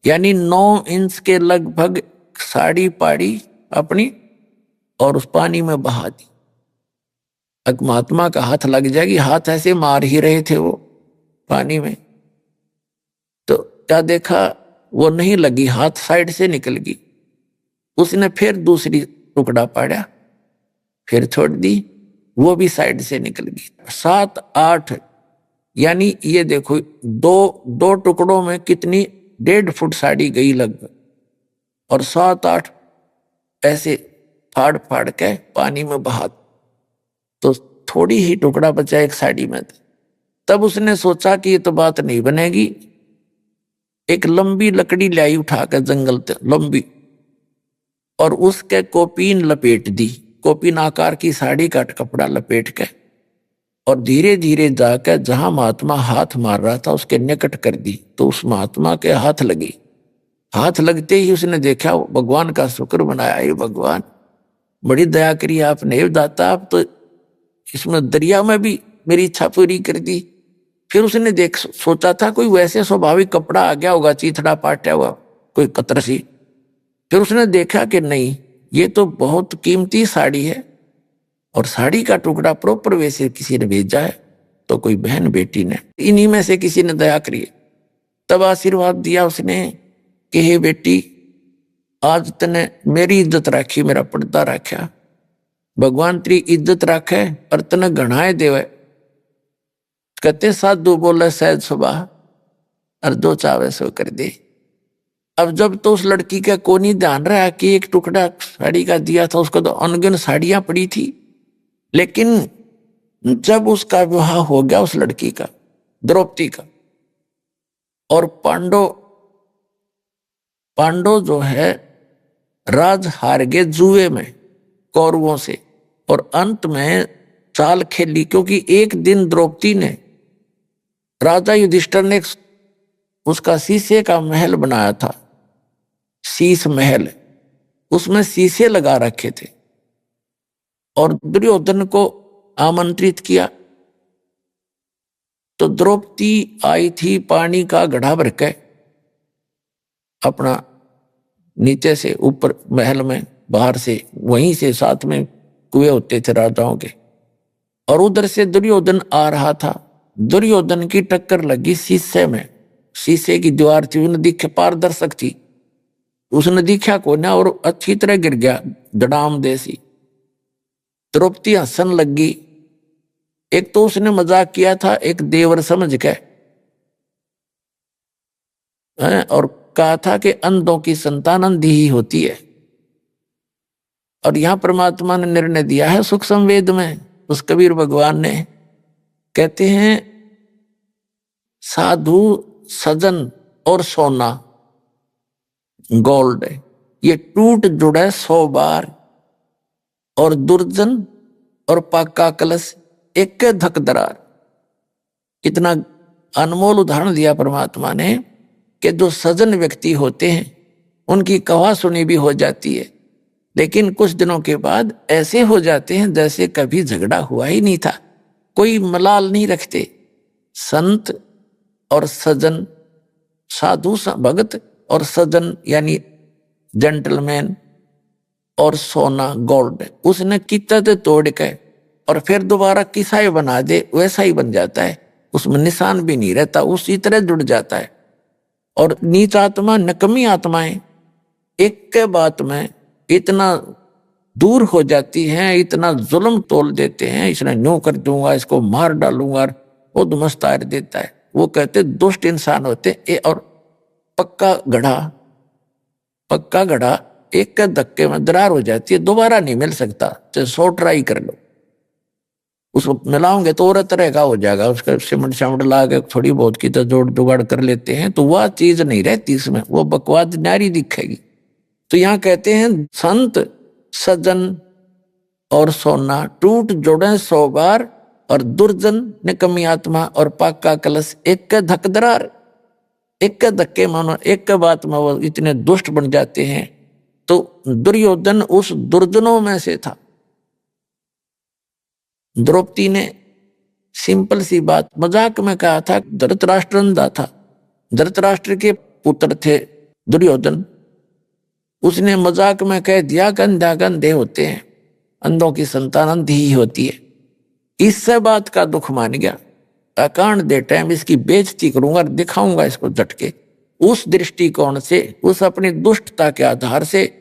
S7: यानी 9 इंच के लगभग साड़ी पाड़ी अपनी और उस पानी में बहा दी। महात्मा का हाथ लग जाएगी, हाथ ऐसे मार ही रहे थे वो पानी में, तो क्या देखा वो नहीं लगी, हाथ साइड से निकल गई। उसने फिर दूसरी टुकड़ा पाड़ा, फिर छोड़ दी, वो भी साइड से निकल गई। 7-8, यानी ये देखो दो टुकड़ों में कितनी 1.5 फुट साड़ी गई लगभग, और 7-8 ऐसे फाड़ फाड़ के पानी में बहा, तो थोड़ी ही टुकड़ा बचा एक साड़ी में। तब उसने सोचा कि ये तो बात नहीं बनेगी, एक लंबी लकड़ी लाई उठा कर जंगल से लंबी, और उसके कोपीन लपेट दी, कोपीन आकार की साड़ी का कपड़ा लपेट के, और धीरे धीरे जाकर जहां महात्मा हाथ मार रहा था उसके निकट कर दी। तो उस महात्मा के हाथ लगी। हाथ लगते ही उसने देखा, भगवान का शुक्र मनाया, ये भगवान बड़ी दया करी आपने, ये दाता आप तो इसमें दरिया में भी मेरी इच्छा पूरी कर दी। फिर उसने सोचा था कोई वैसे स्वाभाविक कपड़ा आ गया होगा, चीथड़ा पाटा हुआ कोई कतरसी। फिर उसने देखा कि नहीं, ये तो बहुत कीमती साड़ी है, और साड़ी का टुकड़ा प्रॉपर वैसे किसी ने भेजा है, तो कोई बहन बेटी ने, इन्हीं में से किसी ने दया करी। तब आशीर्वाद दिया उसने कि हे बेटी, आज तने मेरी इज्जत राखी, मेरा पर्दा रखा, भगवान तेरी इज्जत राखे और तने घणाए देवे। कहते साधु बोले सहज सुबह, और जो चावे सो कर दे। अब जब तो उस लड़की का कोनी ध्यान रहा कि एक टुकड़ा साड़ी का दिया था, उसको तो अनगिन साड़ियां पड़ी थी। लेकिन जब उसका विवाह हो गया उस लड़की का, द्रौपदी का, और पांडव जो है राज हार गए जुए में कौरवों से, और अंत में चाल खेली, क्योंकि एक दिन द्रौपदी ने, राजा युधिष्ठिर ने उसका शीशे का महल बनाया था, शीश महल, उसमें शीशे लगा रखे थे, और दुर्योधन को आमंत्रित किया। तो द्रौपदी आई थी पानी का घड़ा भर के, अपना नीचे से ऊपर महल में, बाहर से वहीं से साथ में कुएं होते थे राजाओं के, और उधर से दुर्योधन आ रहा था। दुर्योधन की टक्कर लगी शीशे में, शीशे की दीवार थी, उसने दिखे पारदर्शक थी, उसने दिखा को ना, और अच्छी तरह गिर गया धड़ाम देसी। द्रौपदी हंसन लगी। एक तो उसने मजाक किया था एक देवर समझ के, और कहा था कि अंधों की संतान अंधी ही होती है। और यहां परमात्मा ने निर्णय दिया है सुख संवेद में, उस कबीर भगवान ने कहते हैं, साधु सजन और सोना गोल्ड, ये टूट जुड़े 100 बार, और दुर्जन और पाका कलश एक धक दरार। इतना अनमोल उदाहरण दिया परमात्मा ने कि जो सजन व्यक्ति होते हैं उनकी कहा सुनी भी हो जाती है, लेकिन कुछ दिनों के बाद ऐसे हो जाते हैं जैसे कभी झगड़ा हुआ ही नहीं था, कोई मलाल नहीं रखते। संत और सजन, साधु भगत और सजन यानी जेंटलमैन, और सोना गोल्ड, उसने कितना तोड़ के और फिर दोबारा किसा ही बना दे वैसा ही बन जाता है, उसमें निशान भी नहीं रहता, उसी तरह जुड़ जाता है। और नीच आत्मा, नकमी आत्माएं एक के बात में इतना दूर हो जाती हैं, इतना जुल्म तोल देते हैं, इसने न्यू कर दूंगा, इसको मार डालूंगा, वो दुमस्तार देता है। वो कहते दुष्ट इंसान होते। और पक्का घड़ा एक के धक्के में दरार हो जाती है, दोबारा नहीं मिल सकता, चाहे 100 ट्राई कर लो। उसको मिलाओगे तो और तरह का हो जाएगा, उसका सिमट शामट ला के थोड़ी बहुत की तो जोड़ जुगाड़ कर लेते हैं, तो वह चीज नहीं रहती इसमें, वो बकवाद नारी दिखेगी। तो यहाँ कहते हैं संत सज्जन और सोना टूट जोड़े 100 बार, और दुर्जन निकम्मी आत्मा और पाका कलश एक के धक दरार। एक के धक्के मानो, एक के बात में वो इतने दुष्ट बन जाते हैं। तो दुर्योधन उस दुर्जनों में से था। द्रौपदी ने सिंपल सी बात मजाक में कहा था, धृतराष्ट्र अंधा था, धृतराष्ट्र के पुत्र थे दुर्योधन, उसने मजाक में कह दिया कि अंधे होते हैं, अंधों की संतान अंधी ही होती है। इससे बात का दुख मान गया, अकांड दे टाइम इसकी बेइज्जती करूंगा, दिखाऊंगा इसको झटके। उस दृष्टिकोण से, उस अपनी दुष्टता के आधार से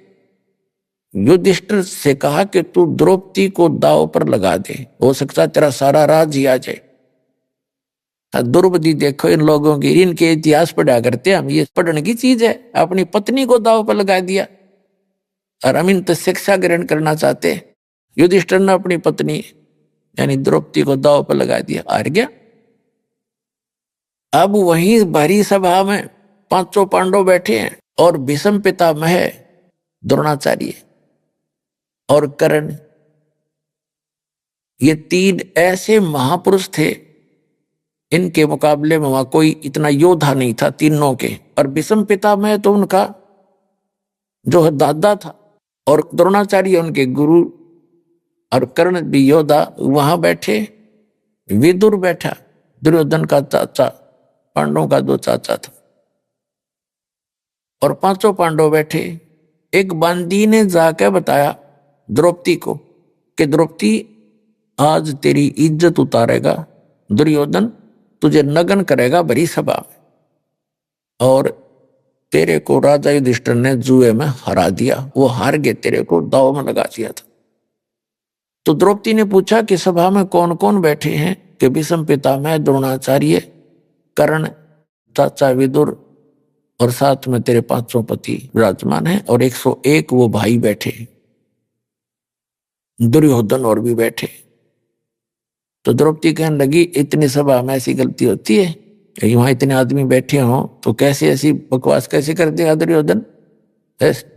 S7: युधिष्ठिर से कहा कि तू द्रौपदी को दाव पर लगा दे, हो सकता तेरा सारा राज ही आ जाए। दुर्बदी देखो इन लोगों की, इनके इतिहास पढ़ा करते हम, ये पढ़ने की चीज है। अपनी पत्नी को दाव पर लगा दिया और हम इन शिक्षा ग्रहण करना चाहते। युधिष्ठिर ने अपनी पत्नी यानी द्रौपदी को दाव पर लगा दिया, हार गया। अब वहीं भरी सभा में पांचों पांडव बैठे हैं और भीष्म पितामह, द्रोणाचार्य और कर्ण, ये तीन ऐसे महापुरुष थे, इनके मुकाबले में वहां कोई इतना योद्धा नहीं था तीनों के। और भीष्म पितामह तो उनका जो दादा था और द्रोणाचार्य उनके गुरु और कर्ण भी योद्धा वहां बैठे। विदुर बैठा, दुर्योधन का चाचा, पांडवों का दो चाचा था, और पांचों पांडव बैठे। एक बांदी ने जाकर बताया द्रौपदी को कि द्रौपदी आज तेरी इज्जत उतारेगा दुर्योधन, तुझे नग्न करेगा भरी सभा में, और तेरे को राजा युधिष्ठिर ने जुए में हरा दिया, वो हार गए, तेरे को दाव में लगा दिया था। तो द्रौपदी ने पूछा कि सभा में कौन कौन बैठे हैं? कि भीष्म पितामह, द्रोणाचार्य, कर्ण, चाचा विदुर और साथ में तेरे पांचों पति विराजमान हैं, और 101 वो भाई बैठे, दुर्योधन और भी बैठे। तो द्रौपदी कहने लगी इतनी सभा में ऐसी गलती होती है? वहां इतने आदमी बैठे हों तो कैसे ऐसी बकवास कैसे कर देगा दुर्योधन?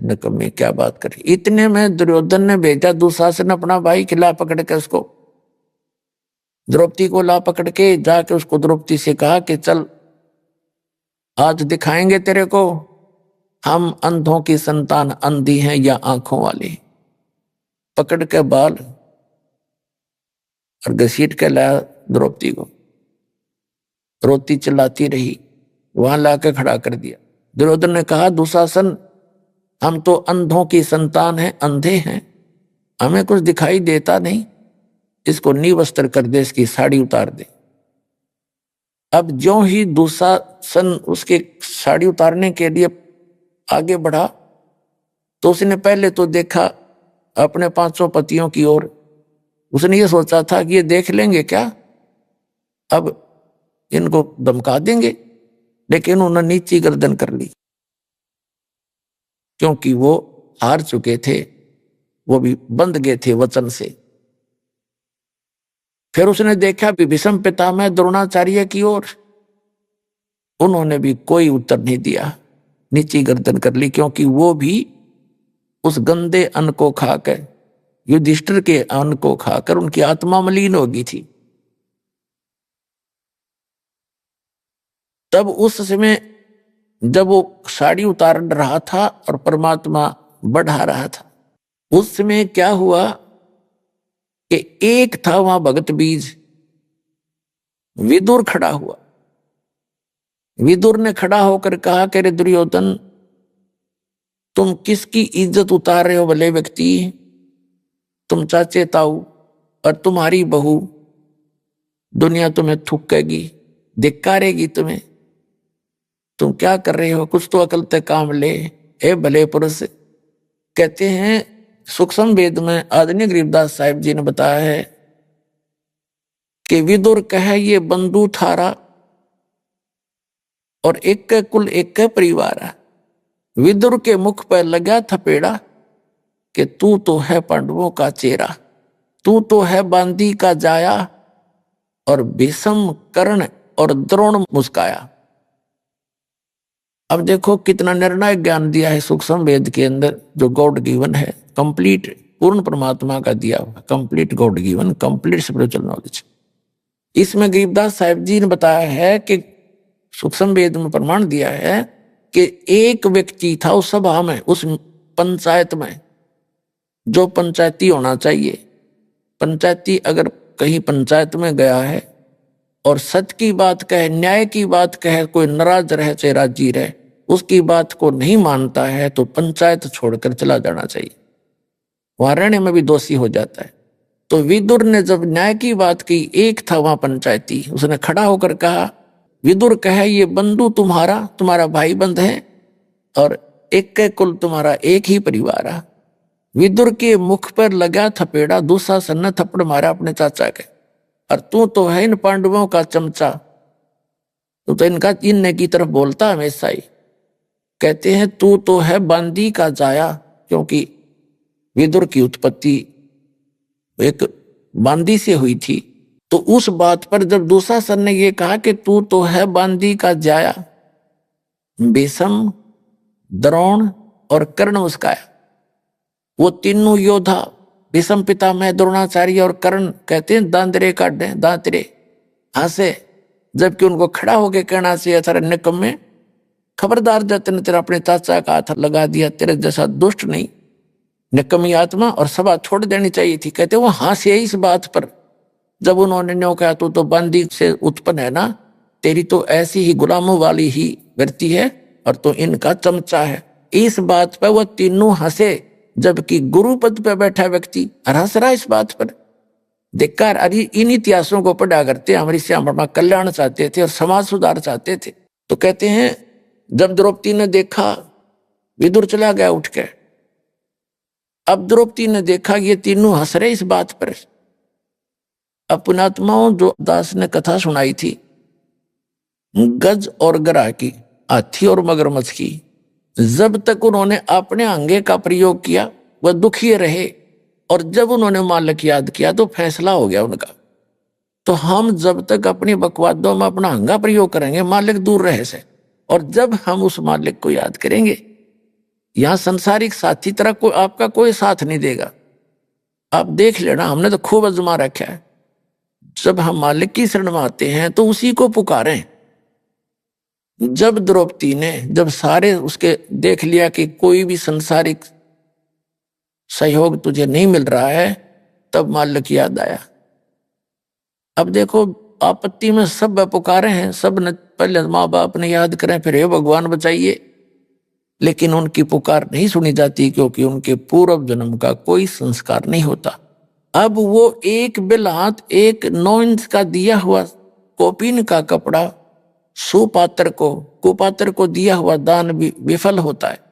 S7: नकम्मे क्या बात करी। इतने में दुर्योधन ने भेजा दुशासन अपना भाई के, ला पकड़ के उसको, द्रौपदी को ला पकड़ के जाके उसको द्रौपदी से कहा कि चल आज दिखाएंगे तेरे को हम अंधों की संतान अंधी हैं या आंखों वाली। पकड़ के बाल और घसीट के लाया द्रौपदी को, रोती चिल्लाती रही, वहां लाके खड़ा कर दिया। दुर्योधन ने कहा दुशासन हम तो अंधों की संतान हैं, अंधे हैं, हमें कुछ दिखाई देता नहीं, इसको निवस्त्र कर दे, इसकी साड़ी उतार दे। अब जो ही दुशासन उसके साड़ी उतारने के लिए आगे बढ़ा तो उसने पहले तो देखा अपने पांचों पतियों की ओर। उसने ये सोचा था कि ये देख लेंगे क्या, अब इनको धमका देंगे, लेकिन उन्होंने नीची गर्दन कर ली क्योंकि वो हार चुके थे, वो भी बंध गए थे वचन से। फिर उसने देखा भीष्म पितामह, द्रोणाचार्य की ओर, उन्होंने भी कोई उत्तर नहीं दिया, नीची गर्दन कर ली, क्योंकि वो भी उस गंदे अन्न को खाकर, युधिष्ठिर के अन्न को खाकर उनकी आत्मा मलिन हो गई थी। तब उस समय जब वो साड़ी उतार रहा था और परमात्मा बढ़ा रहा था, उस समय क्या हुआ कि एक था वहां भगत बीज, विदुर खड़ा हुआ। विदुर ने खड़ा होकर कहा कि रे दुर्योधन, तुम किसकी इज्जत उतार रहे हो भले व्यक्ति? तुम चाचे ताऊ और तुम्हारी बहू, दुनिया तुम्हें थूकेगी, धिक्कारेगी तुम्हें। तुम क्या कर रहे हो? कुछ तो अकल तक काम ले ए भले पुरुष। कहते हैं सूक्ष्म वेद में आदरणीय गरीबदास साहिब जी ने बताया है कि विदुर कहे ये बंधु थारा और एक के कुल एक के परिवार है। विदुर के मुख पर लगा थपेड़ा कि तू तो है पांडवों का चेहरा, तू तो है बांदी का जाया। और भीष्म, कर्ण और द्रोण मुस्काया। अब देखो कितना निर्णायक ज्ञान दिया है सूक्ष्म वेद के अंदर, जो गॉड गिवन है, कंप्लीट, पूर्ण परमात्मा का दिया हुआ, complete God given, complete spiritual knowledge. इसमें गरीबदास साहिब जी ने बताया है कि सूक्ष्म वेद में प्रमाण दिया है कि एक व्यक्ति था उस सभा में, उस पंचायत में, जो पंचायती होना चाहिए। पंचायती अगर कहीं पंचायत में गया है और सत्य की बात कहे, न्याय की बात कहे, कोई नाराज रहे चाहे राजी रहे, उसकी बात को नहीं मानता है तो पंचायत छोड़कर चला जाना चाहिए, वहां रहने में भी दोषी हो जाता है। तो विदुर ने जब न्याय की बात की, एक था वहां पंचायती, उसने खड़ा होकर कहा, विदुर कहे ये बंधु तुम्हारा, तुम्हारा भाई बंध है और एक के कुल तुम्हारा एक ही परिवार है। विदुर के मुख पर लगा थपेड़ा, दुशासन ने थप्पड़ मारा अपने चाचा के, और तू तो है इन पांडवों का चमचा, तो इनका इनने की तरफ बोलता हमेशा ही। कहते हैं तू तो है बांदी का जाया, क्योंकि विदुर की उत्पत्ति एक बांदी से हुई थी। तो उस बात पर जब दुशासन ने ये कहा कि तू तो है बांदी का जाया, भीष्म, द्रोण और कर्ण मुस्काया। वो तीनों योद्धा भीष्म पितामह, द्रोणाचार्य और कर्ण कहते हैं दांतरे काटे, दांतरे हंसे, जबकि उनको खड़ा होकर कहना चाहिए था निकम्मे, खबरदार जतन तेरा अपने चाचा का हाथ लगा दिया, तेरे जैसा दुष्ट नहीं, निकम्मी आत्मा, और सभा छोड़ देनी चाहिए थी। कहते वो हंसे इस बात पर जब उन्होंने न्यो कहा तू तो बांदी से उत्पन्न है ना, तेरी तो ऐसी ही गुलामों वाली ही वृत्ति है और तो इनका चमचा है। इस बात पर वह तीनों हंसे, जबकि गुरु पद पर बैठा व्यक्ति हंस रहा इस बात पर। देखकर अरे इन इतिहासों को पढ़ा करते हमारी श्याम कल्याण चाहते थे और समाज सुधार चाहते थे। तो कहते हैं जब द्रौपदी ने देखा विदुर चला गया उठ के, अब द्रौपदी ने देखा ये तीनों हंस रहे इस बात पर। अब पुण्यात्माओं, जो दास ने कथा सुनाई थी गज और गरा की, हाथी और मगरमच्छ की, जब तक उन्होंने अपने अंगे का प्रयोग किया वह दुखी रहे, और जब उन्होंने मालिक याद किया तो फैसला हो गया उनका। तो हम जब तक अपनी बकवादों में अपना अंगा प्रयोग करेंगे मालिक दूर रहे से, और जब हम उस मालिक को याद करेंगे, यहां संसारिक साथी तरह कोई आपका कोई साथ नहीं देगा। आप देख लेना, हमने तो खूब आजमा रखा है। जब हम मालिक की शरण में आते हैं तो उसी को पुकारें। जब द्रौपदी ने जब सारे उसके देख लिया कि कोई भी संसारिक सहयोग तुझे नहीं मिल रहा है, तब मालिक याद आया। अब देखो आपत्ति में सब पुकारे हैं, सब ने पहले माँ बाप ने याद करें, फिर हे भगवान बचाइए, लेकिन उनकी पुकार नहीं सुनी जाती क्योंकि उनके पूर्व जन्म का कोई संस्कार नहीं होता। अब वो एक बिलहात 1 9 इंच का दिया हुआ कोपीन का कपड़ा सुपात्र को कुपात्र को दिया हुआ दान भी विफल होता है।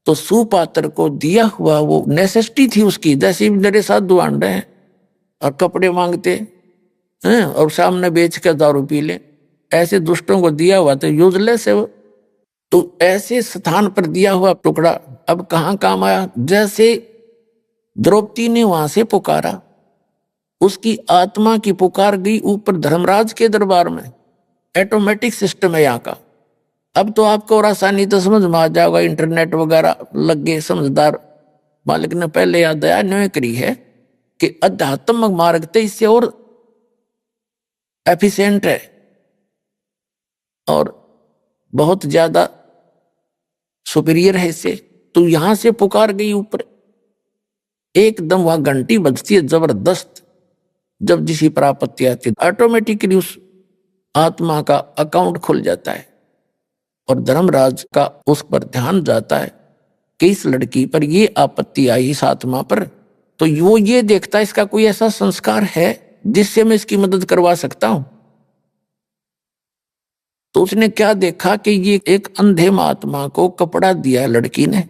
S7: तो सुपात्र को दिया हुआ वो नेसेसिटी थी उसकी, जैसे मेरे साथ दुआन रहे हैं और कपड़े मांगते हैं और सामने बेच कर दारू पी ले, ऐसे दुष्टों को दिया हुआ तो यूजलेस है वो। तो ऐसे स्थान पर दिया हुआ टुकड़ा अब कहाँ काम आया। जैसे द्रौपदी ने वहां से पुकारा, उसकी आत्मा की पुकार गई ऊपर धर्मराज के दरबार में। ऑटोमेटिक सिस्टम है यहाँ का। अब तो आपको और आसानी तो समझ में आ जाएगा, इंटरनेट वगैरह लग गए, समझदार मालिक ने पहले याद आया न्योय करी है कि अध्यात्मक मार्ग तो इससे और एफिशिएंट है और बहुत ज्यादा सुपीरियर है इससे। तो यहां से पुकार गई ऊपर, एकदम वहां घंटी बजती है जबरदस्त। जब जिसी पर आपत्ति आती है ऑटोमेटिकली उस आत्मा का अकाउंट खुल जाता है और धर्मराज का उस पर ध्यान जाता है कि इस लड़की पर ये आपत्ति आई, इस आत्मा पर, तो वो ये देखता है इसका कोई ऐसा संस्कार है जिससे मैं इसकी मदद करवा सकता हूं। तो उसने क्या देखा कि ये एक अंधे महात्मा को कपड़ा दिया लड़की ने,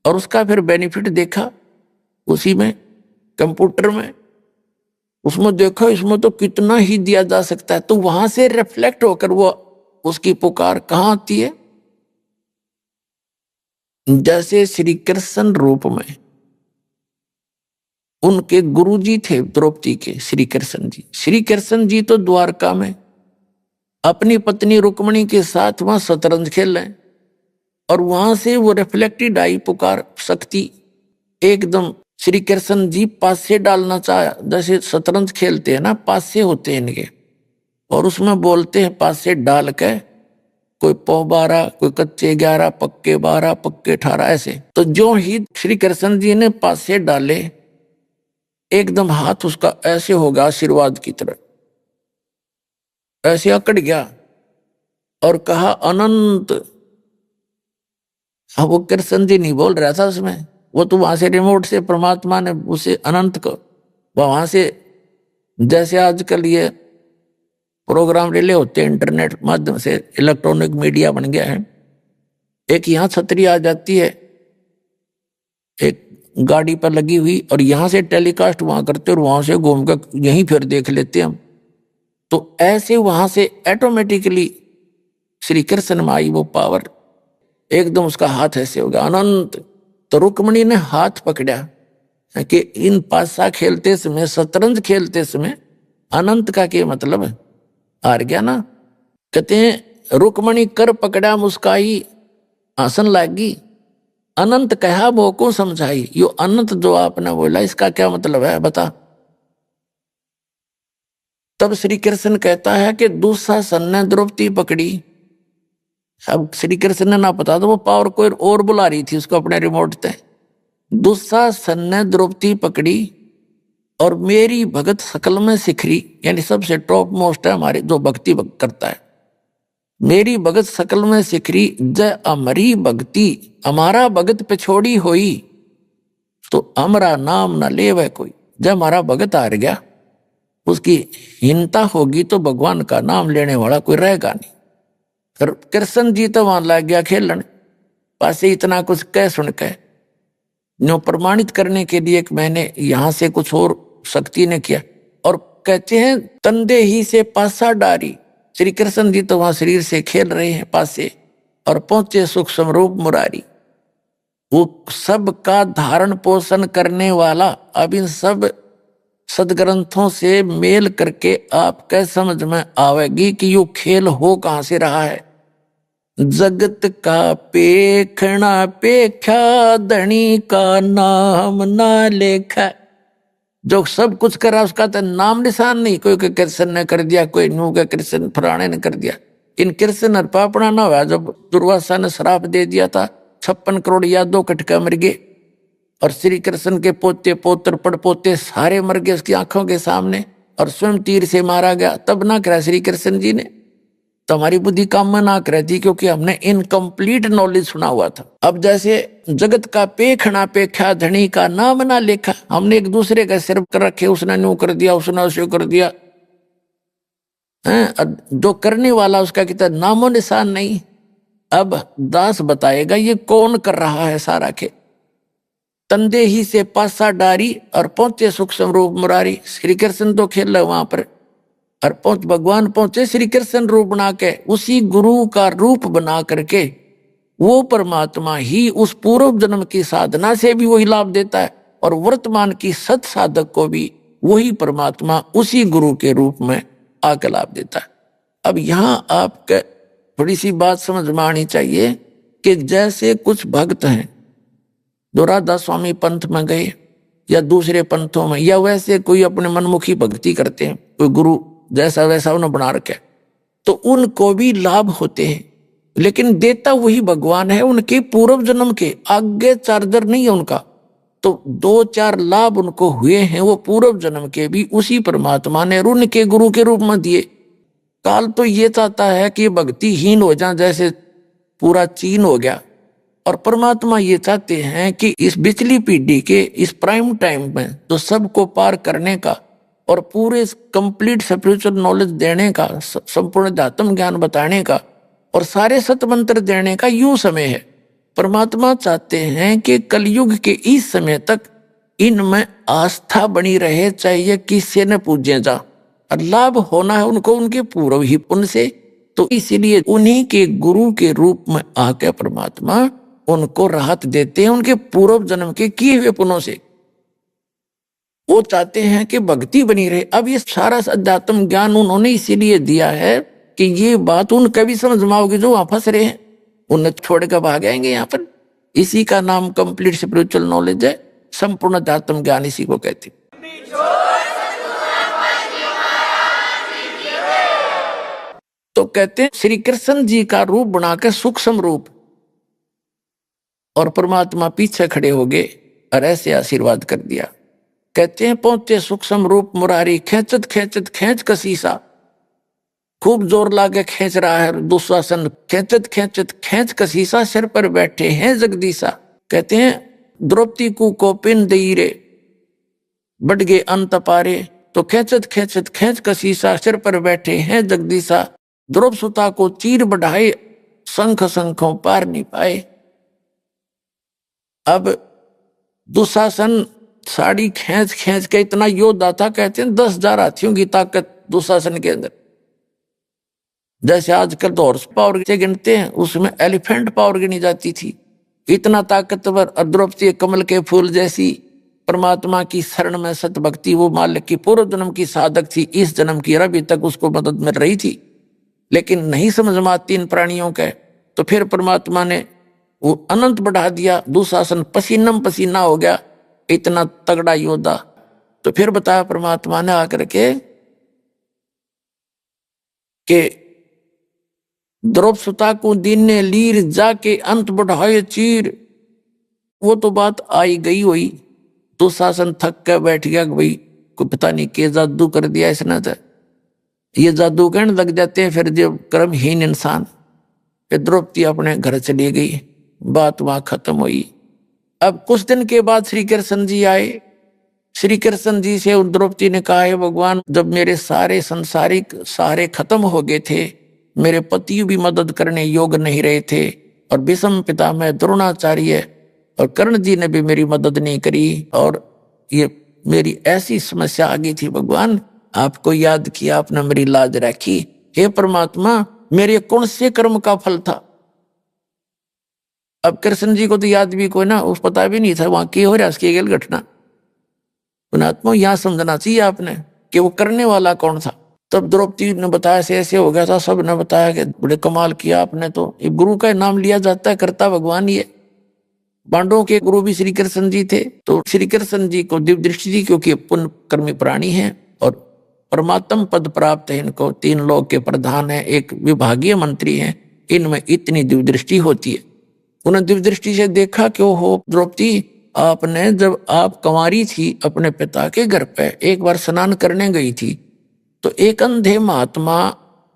S7: और उसका फिर बेनिफिट देखा उसी में कंप्यूटर में, उसमें देखा इसमें तो कितना ही दिया जा सकता है। तो वहां से रिफ्लेक्ट होकर वो उसकी पुकार कहां आती है। जैसे श्री कृष्ण रूप में उनके गुरुजी थे द्रौपदी के, श्री कृष्ण जी। श्री कृष्ण जी तो द्वारका में अपनी पत्नी रुक्मणी के साथ वहां शतरंज खेल रहे, और वहां से वो रिफ्लेक्टेड आई पुकार शक्ति, एकदम श्री कृष्ण जी पासे डालना चाहा। जैसे शतरंज खेलते हैं ना, पासे होते हैं इनके, और उसमें बोलते हैं पासे डाल के, कोई पौ 12, कोई कच्चे 11, पक्के 12, पक्के 18, ऐसे। तो जो ही श्री कृष्ण जी ने पासे डाले, एकदम हाथ उसका ऐसे होगा आशीर्वाद की तरह, ऐसे अकड़ गया और कहा अनंत। हाँ, वो कृष्ण जी नहीं बोल रहा था उसमें, वो तो वहां से रिमोट से परमात्मा ने उसे अनंत को वहां से, जैसे आजकल ये प्रोग्राम रिले होते हैं इंटरनेट माध्यम से, इलेक्ट्रॉनिक मीडिया बन गया है। एक यहाँ छतरी आ जाती है एक गाड़ी पर लगी हुई, और यहाँ से टेलीकास्ट वहां करते और वहां से घूम कर यहीं फिर देख लेते हम। तो ऐसे वहां से ऑटोमेटिकली श्री कृष्ण में आई वो पावर, एकदम उसका हाथ ऐसे हो गया अनंत। तो रुक्मणी ने हाथ पकड़ा कि इन पासा खेलते समय, शतरंज खेलते समय अनंत का क्या मतलब है, हार गया ना। कहते हैं रुक्मणी कर पकड़ा मुस्काई, आसन लागी, अनंत कहा वो को समझाई। यो अनंत जो आपने बोला इसका क्या मतलब है बता। तब श्री कृष्ण कहता है कि दुशासन ने द्रौपदी पकड़ी। अब श्री कृष्ण ने ना पता तो वो पावर कोई और बुला रही थी उसको अपने रिमोट से। दुशासन ने द्रौपदी पकड़ी और मेरी भगत सकल में सिखरी, यानी सबसे टॉप मोस्ट है हमारे जो भक्ति करता है। मेरी भगत सकल में सिखरी, जय अमरी भक्ति, हमारा भगत पिछोड़ी होई तो हमारा नाम न ले वह कोई। जब हमारा भगत हार गया, उसकी हीनता होगी तो भगवान का नाम लेने वाला कोई रहेगा नहीं। फिर कृष्ण जी तो वहां लग गया खेलन, पासे इतना कुछ कह सुन के नो प्रमाणित करने के लिए मैंने यहां से कुछ और शक्ति ने किया। और कहते हैं तंदे ही से पासा डारी, श्री कृष्ण जी तो वहां शरीर से खेल रहे हैं पासे, और पहुंचे सुख समरूप मुरारी। वो सब का धारण पोषण करने वाला। अब इन सब सदग्रंथों से मेल करके आपके समझ में आवेगी कि यो खेल हो कहां से रहा है। जगत का पेखना पेख्या, धनी का नाम ना लेखा। जो सब कुछ करा उसका तो नाम निशान नहीं। कोई के कृष्ण ने कर दिया, कोई नू के कृष्ण फलाने ने कर दिया। इन कृष्ण और पापड़ा ना हुआ। जब दुर्वासा ने श्राप दे दिया था 56 करोड़ यादव कटका मर गए, और श्री कृष्ण के पोते पोत्र पड़पोते सारे मर गए उसकी आंखों के सामने, और स्वयं तीर से मारा गया। तब ना करा श्री कृष्ण जी ने, तो हमारी बुद्धि काम में ना कर थी, क्योंकि हमने इनकम्प्लीट नॉलेज सुना हुआ था। अब जैसे जगत का पेखना पेख्या, धनी का नाम ना लेखा, हमने एक दूसरे का सिर कर रखे, उसने न्यू कर दिया, उसने उसे कर दिया है। जो करने वाला उसका कितना नामो निशान नहीं। अब दास बताएगा ये कौन कर रहा है सारा के। तंदे ही से पासा डारी और पहुंचे सुख समरूप मुरारी। श्री कृष्ण तो खेल रहे वहां पर, और भगवान पहुंचे श्री कृष्ण रूप बना के, उसी गुरु का रूप बना करके वो परमात्मा ही उस पूर्व जन्म की साधना से भी वही लाभ देता है, और वर्तमान की सत साधक को भी वही परमात्मा उसी गुरु के रूप में आकर लाभ देता है। अब यहां आपके थोड़ी सी बात समझ में आनी चाहिए कि जैसे कुछ भक्त हैं जो राधा स्वामी पंथ में गए या दूसरे पंथों में, या वैसे कोई अपने मनमुखी भक्ति करते हैं, कोई गुरु जैसा वैसा उन्हें बना रखे, तो उनको भी लाभ होते हैं, लेकिन देता वही भगवान है। उनके पूर्व जन्म के आगे चार्जर नहीं है उनका, तो 2-4 लाभ उनको हुए हैं वो पूर्व जन्म के भी उसी परमात्मा ने उनके गुरु के रूप में दिए। काल तो ये चाहता है कि भक्तिहीन हो जाए, जैसे पूरा चीन हो गया, और परमात्मा ये चाहते हैं कि इस बिचली पीढ़ी के इस प्राइम टाइम में तो सबको पार करने का और पूरे कंप्लीट स्पिरिचुअल नॉलेज देने का, संपूर्ण अध्यात्म ज्ञान बताने का और सारे सतमंत्र देने का यूं समय है। परमात्मा चाहते हैं कि कलयुग के इस समय तक इनमें आस्था बनी रहे, चाहिए किसी न पूजे जा, और लाभ होना है उनको उनके पूर्व ही पुण्य से। तो इसीलिए उन्हीं के गुरु के रूप में आकर परमात्मा उनको राहत देते हैं उनके पूर्व जन्म के किए हुए पुण्यों से। वो चाहते हैं कि भक्ति बनी रहे। अब ये सारा अध्यात्म ज्ञान उन्होंने इसीलिए दिया है कि ये बात उनका भी समझ में आओगी जो वहां फंस रहे हैं, उन्हें छोड़ कर भाग आएंगे यहाँ पर। इसी का नाम कंप्लीट स्पिरिचुअल नॉलेज है, संपूर्ण अध्यात्म ज्ञान इसी को कहते हैं। तो कहते हैं श्री कृष्ण जी का रूप बनाकर सूक्ष्म रूप, और परमात्मा पीछे खड़े हो गए और ऐसे आशीर्वाद कर दिया। कहते हैं पहुंचे सूक्ष्म रूप मुरारी, खेचत खेचत खेच कसीसा, खूब जोर लाके खेच रहा है दुशासन। खेचत खेचत खेच कसीसा, सिर पर बैठे हैं जगदीशा। कहते हैं द्रौपदी को कोपिन दईरे, बढ़ गए अंत पारे, तो खेचत खेचत खेच कसीसा, सिर पर बैठे हैं जगदीशा। द्रौप सुता को चीर बढ़ाए, शंख शंखों पार नहीं पाए। अब दुशासन साड़ी खींच खींच के इतना योद्धा था, कहते हैं 10,000 हाथियों की ताकत दुशासन के अंदर। जैसे आजकल तो हॉर्स पावर से गिनते हैं, उसमें एलिफेंट पावर गिनी जाती थी। इतना ताकतवर। और द्रौपदी कमल के फूल जैसी, परमात्मा की शरण में सत भक्ति, वो मालिक की पूर्व जन्म की साधक थी, इस जन्म की अभी तक उसको मदद मिल रही थी। लेकिन नहीं समझ में आती इन प्राणियों के, तो फिर परमात्मा ने वो अनंत बढ़ा दिया। दुशासन पसीनम पसीना हो गया, इतना तगड़ा योद्धा। तो फिर बताया परमात्मा ने आकर के द्रौपदी को दीन ने लीर जाके अंत बढ़ाए चीर। वो तो बात आई गई हुई। दुशासन थक के बैठ गया, भाई कोई पता नहीं के जादू कर दिया इसने, तो ये जादू कहने लग जाते हैं फिर जो कर्महीन इंसान। फिर द्रौपदी अपने घर चली गई, बात वहां खत्म हुई। अब कुछ दिन के बाद श्री कृष्ण जी आए। श्री कृष्ण जी से द्रौपदी ने कहा, है भगवान, जब मेरे सारे संसारिक सहारे खत्म हो गए थे, मेरे पति भी मदद करने योग्य नहीं रहे थे, और भीष्म पितामह द्रोणाचार्य और कर्ण जी ने भी मेरी मदद नहीं करी, और ये मेरी ऐसी समस्या आ गई थी, भगवान आपको याद किया, आपने मेरी लाज रखी। हे परमात्मा, मेरे कौन से कर्म का फल था? अब कृष्ण जी को तो याद भी कोई ना, उस पता भी नहीं था वहां की हो रहा उसकी गेल घटना। पुणात्मा यहाँ समझना चाहिए आपने कि वो करने वाला कौन था। तब द्रौपदी ने बताया ऐसे ऐसे हो गया था, सब ने बताया कि बड़े कमाल किया आपने, तो गुरु का नाम लिया जाता है, करता भगवान ये। पांडवों के गुरु भी श्री कृष्ण जी थे, तो श्री कृष्ण जी को दिव्य दृष्टि थी, क्योंकि पुण्य कर्मी प्राणी हैं और परमात्म पद प्राप्त है इनको। 3 लोक के प्रधान है, एक विभागीय मंत्री हैं, इनमें इतनी दिव्य दृष्टि होती है। उन्होंने दिव्य दृष्टि से देखा कि हो द्रौपदी, आपने जब आप कंवारी थी अपने पिता के घर पे एक बार स्नान करने गई थी, तो एक अंधे महात्मा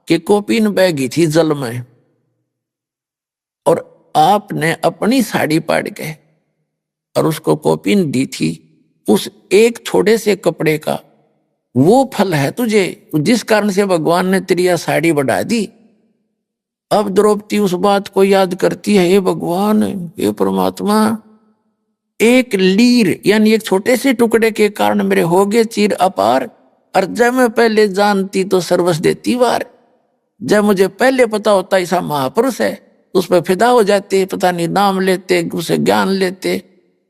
S7: के कोपीन बह गई थी जल में, और आपने अपनी साड़ी पाड़ के और उसको कोपीन दी थी। उस एक छोटे से कपड़े का वो फल है तुझे, जिस कारण से भगवान ने तेरी साड़ी बढ़ा दी। अब द्रौपदी उस बात को याद करती है, हे भगवान, हे परमात्मा, एक लीर यानी एक छोटे से टुकड़े के कारण मेरे हो गए चीर अपार, और जब मैं पहले जानती तो सर्वस देती वार। जब मुझे पहले पता होता ऐसा महापुरुष है, उस पर फिदा हो जाते, पता नहीं नाम लेते, उसे ज्ञान लेते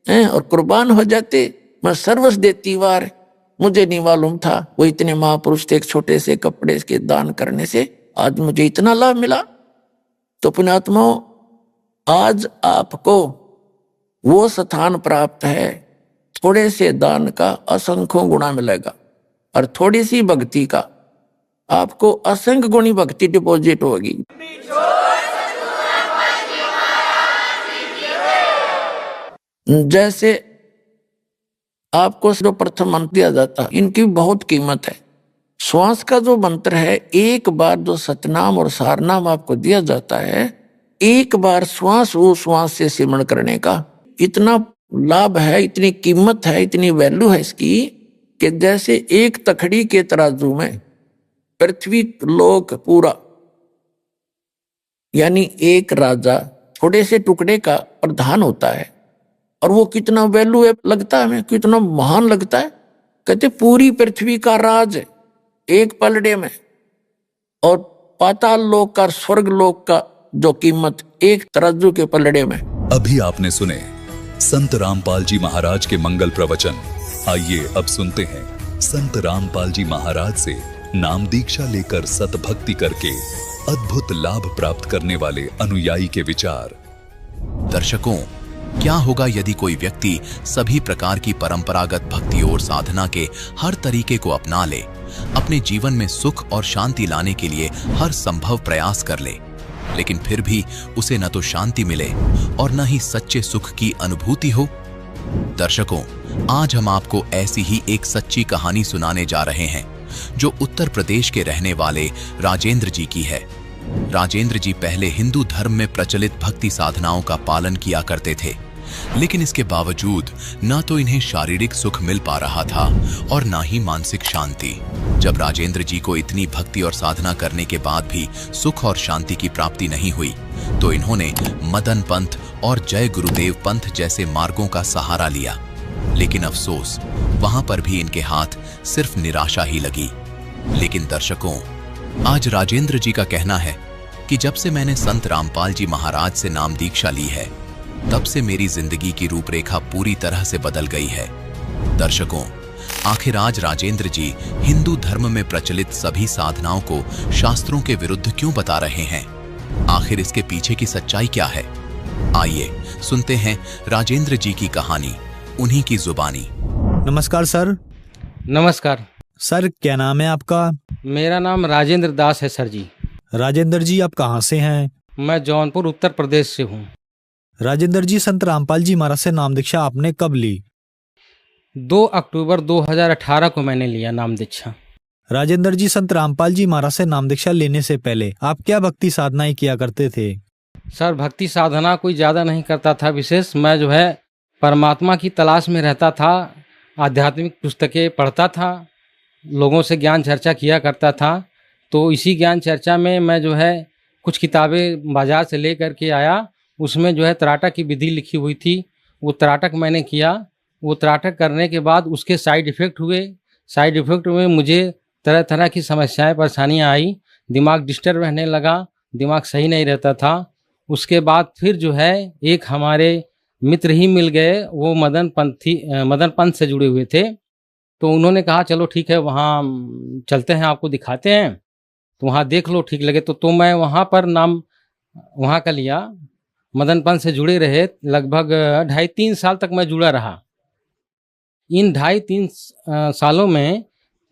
S7: हैं और कुर्बान हो जाते। मैं सर्वस देती वार, मुझे नहीं मालूम था वो इतने महापुरुष थे। एक छोटे से कपड़े के दान करने से आज मुझे इतना लाभ मिला। तो पुण्यात्माओं, आज आपको वो स्थान प्राप्त है, थोड़े से दान का असंख्यों गुणा मिलेगा, और थोड़ी सी भक्ति का आपको असंख्य गुणी भक्ति डिपॉजिट होगी। जैसे आपको जो प्रथम मंत्र दिया जाता है, इनकी बहुत कीमत है। श्वास का जो मंत्र है, एक बार जो सतनाम और सारनाम आपको दिया जाता है, एक बार श्वास वो श्वास से सिमरण करने का इतना लाभ है, इतनी कीमत है, इतनी वैल्यू है इसकी, कि जैसे एक तखड़ी के तराजू में पृथ्वी लोक पूरा, यानी एक राजा थोड़े से टुकड़े का प्रधान होता है, और वो कितना वैल्यू है लगता है हमें, कितना महान लगता है। कहते पूरी पृथ्वी का राज एक पलड़े में, और पाताल लोक का, स्वर्ग लोक का जो कीमत एक तराजू के पलड़े में।
S6: अभी आपने सुने संत रामपाल जी महाराज के मंगल प्रवचन। आइए अब सुनते हैं संत रामपाल जी महाराज से नाम दीक्षा लेकर सतभक्ति करके अद्भुत लाभ प्राप्त करने वाले अनुयायी के विचार।
S3: दर्शकों, क्या होगा यदि कोई व्यक्ति सभी प्रकार की परंपरागत भक्ति और साधना के हर तरीके को अपना ले, अपने जीवन में सुख और शांति लाने के लिए हर संभव प्रयास कर ले, लेकिन फिर भी उसे न तो शांति मिले और न ही सच्चे सुख की अनुभूति हो? दर्शकों, आज हम आपको ऐसी ही एक सच्ची कहानी सुनाने जा रहे हैं, जो उत्तर प्रदेश के रहने वाले राजेंद्र जी की है। राजेंद्र जी पहले हिंदू धर्म में प्रचलित भक्ति साधनाओं का पालन किया करते थे, लेकिन इसके बावजूद न तो इन्हें शारीरिक सुख मिल पा रहा था और न ही मानसिक शांति। जब राजेंद्र जी को इतनी भक्ति और साधना करने के बाद भी सुख और शांति की प्राप्ति नहीं हुई, तो इन्होंने मदन पंथ और जय गुरुदेव पंथ जैसे मार्गों का सहारा लिया। लेकिन अफसोस, वहां पर भी इनके हाथ सिर्फ निराशा ही लगी। लेकिन दर्शकों, आज राजेंद्र जी का कहना है कि जब से मैंने संत रामपाल जी महाराज से नाम दीक्षा ली है, तब से मेरी जिंदगी की रूपरेखा पूरी तरह से बदल गई है। दर्शकों, आखिर आज राजेंद्र जी हिंदू धर्म में प्रचलित सभी साधनाओं को शास्त्रों के विरुद्ध क्यों बता रहे हैं? आखिर इसके पीछे की सच्चाई क्या है? आइए सुनते हैं राजेंद्र जी की कहानी, उन्हीं की जुबानी।
S8: नमस्कार सर।
S4: नमस्कार
S8: सर, क्या नाम है आपका?
S4: मेरा नाम राजेंद्र दास है सर जी।
S8: राजेंद्र जी, आप कहाँ से हैं?
S4: मैं जौनपुर उत्तर प्रदेश से हूँ।
S8: राजेंद्र जी, संत रामपाल जी महाराज से नाम दीक्षा आपने कब ली?
S4: 2 अक्टूबर 2018 को मैंने लिया नाम दीक्षा।
S8: राजेंद्र जी, संत रामपाल जी महाराज से नाम दीक्षा लेने से पहले आप क्या भक्ति साधनाएं किया करते थे?
S4: सर, भक्ति साधना कोई ज़्यादा नहीं करता था विशेष। मैं जो है परमात्मा की तलाश में रहता था, आध्यात्मिक पुस्तकें पढ़ता था, लोगों से ज्ञान चर्चा किया करता था। तो इसी ज्ञान चर्चा में मैं जो है कुछ किताबें बाजार से ले कर के आया, उसमें जो है त्राटक की विधि लिखी हुई थी, वो त्राटक मैंने किया। वो त्राटक करने के बाद उसके साइड इफ़ेक्ट हुए। साइड इफ़ेक्ट में मुझे तरह तरह की समस्याएं, परेशानियां आई, दिमाग डिस्टर्ब रहने लगा, दिमाग सही नहीं रहता था। उसके बाद फिर जो है एक हमारे मित्र ही मिल गए, वो मदन पंथ से जुड़े हुए थे। तो उन्होंने कहा चलो ठीक है, वहाँ चलते हैं, आपको दिखाते हैं, तो वहाँ देख लो, ठीक लगे तो मैं वहाँ पर नाम वहाँ का लिया। मदन पंथ से जुड़े रहे, लगभग 2.5-3 साल तक मैं जुड़ा रहा। इन 2.5-3 सालों में